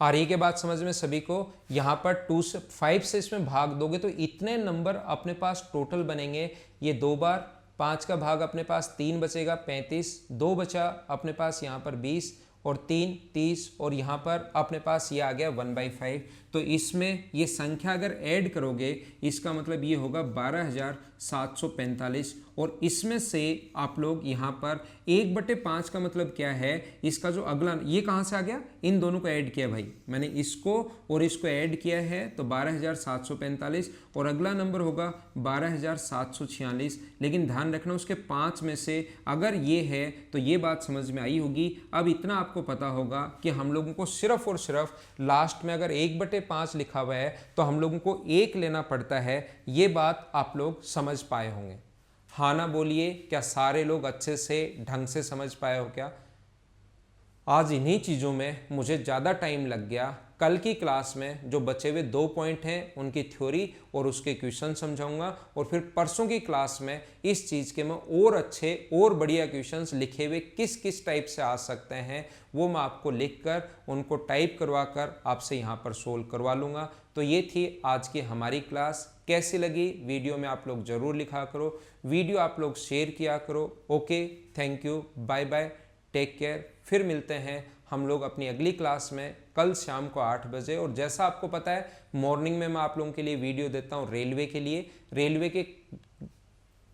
आ रही के बात समझ में सभी को? यहाँ पर 2 से 5 से इसमें भाग दोगे तो इतने नंबर अपने पास टोटल बनेंगे। ये 2 बार, 5 का भाग अपने पास 3 बचेगा 35, 2 बचा अपने पास यहाँ पर 20 और 3 30 और यहाँ पर अपने पास ये आ गया 1/5। तो इसमें ये संख्या अगर ऐड करोगे इसका मतलब ये होगा 12,745 और इसमें से आप लोग यहाँ पर 1/5 का मतलब क्या है, इसका जो अगला ये कहाँ से आ गया, इन दोनों को ऐड किया भाई मैंने, इसको और इसको ऐड किया है तो 12,745 और अगला नंबर होगा 12,746। लेकिन ध्यान रखना उसके 5 में से अगर ये है तो ये बात समझ में आई होगी। अब इतना आपको पता होगा कि हम लोगों को सिर्फ और सिर्फ लास्ट में अगर 1/5 लिखा हुआ है तो हम लोगों को 1 लेना पड़ता है। ये बात आप लोग समझ पाए होंगे, हाँ ना बोलिए? क्या सारे लोग अच्छे से ढंग से समझ पाए हो क्या? आज इन्हीं चीज़ों में मुझे ज़्यादा टाइम लग गया। कल की क्लास में जो बचे हुए 2 पॉइंट हैं उनकी थ्योरी और उसके क्वेश्चन समझाऊंगा और फिर परसों की क्लास में इस चीज़ के मैं और अच्छे और बढ़िया क्वेश्चंस लिखे हुए किस किस टाइप से आ सकते हैं वो मैं आपको लिखकर उनको टाइप करवा कर आपसे यहाँ पर सोल्व करवा लूँगा। तो ये थी आज की हमारी क्लास। कैसी लगी वीडियो में आप लोग ज़रूर लिखा करो, वीडियो आप लोग शेयर किया करो। Okay, thank you, bye bye, take care. फिर मिलते हैं हम लोग अपनी अगली क्लास में कल शाम को 8 बजे। और जैसा आपको पता है मॉर्निंग में मैं आप लोगों के लिए वीडियो देता हूँ रेलवे के लिए। रेलवे के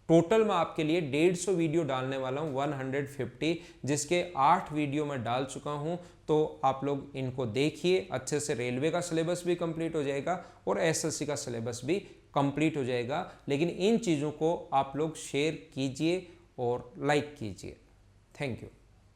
टोटल मैं आपके लिए 150 वीडियो डालने वाला हूँ, 150, जिसके 8 वीडियो मैं डाल चुका हूँ। तो आप लोग इनको देखिए, अच्छे से रेलवे का सिलेबस भी कंप्लीट हो जाएगा और एसएससी का सिलेबस भी कंप्लीट हो जाएगा। लेकिन इन चीज़ों को आप लोग शेयर कीजिए और लाइक कीजिए। Thank you.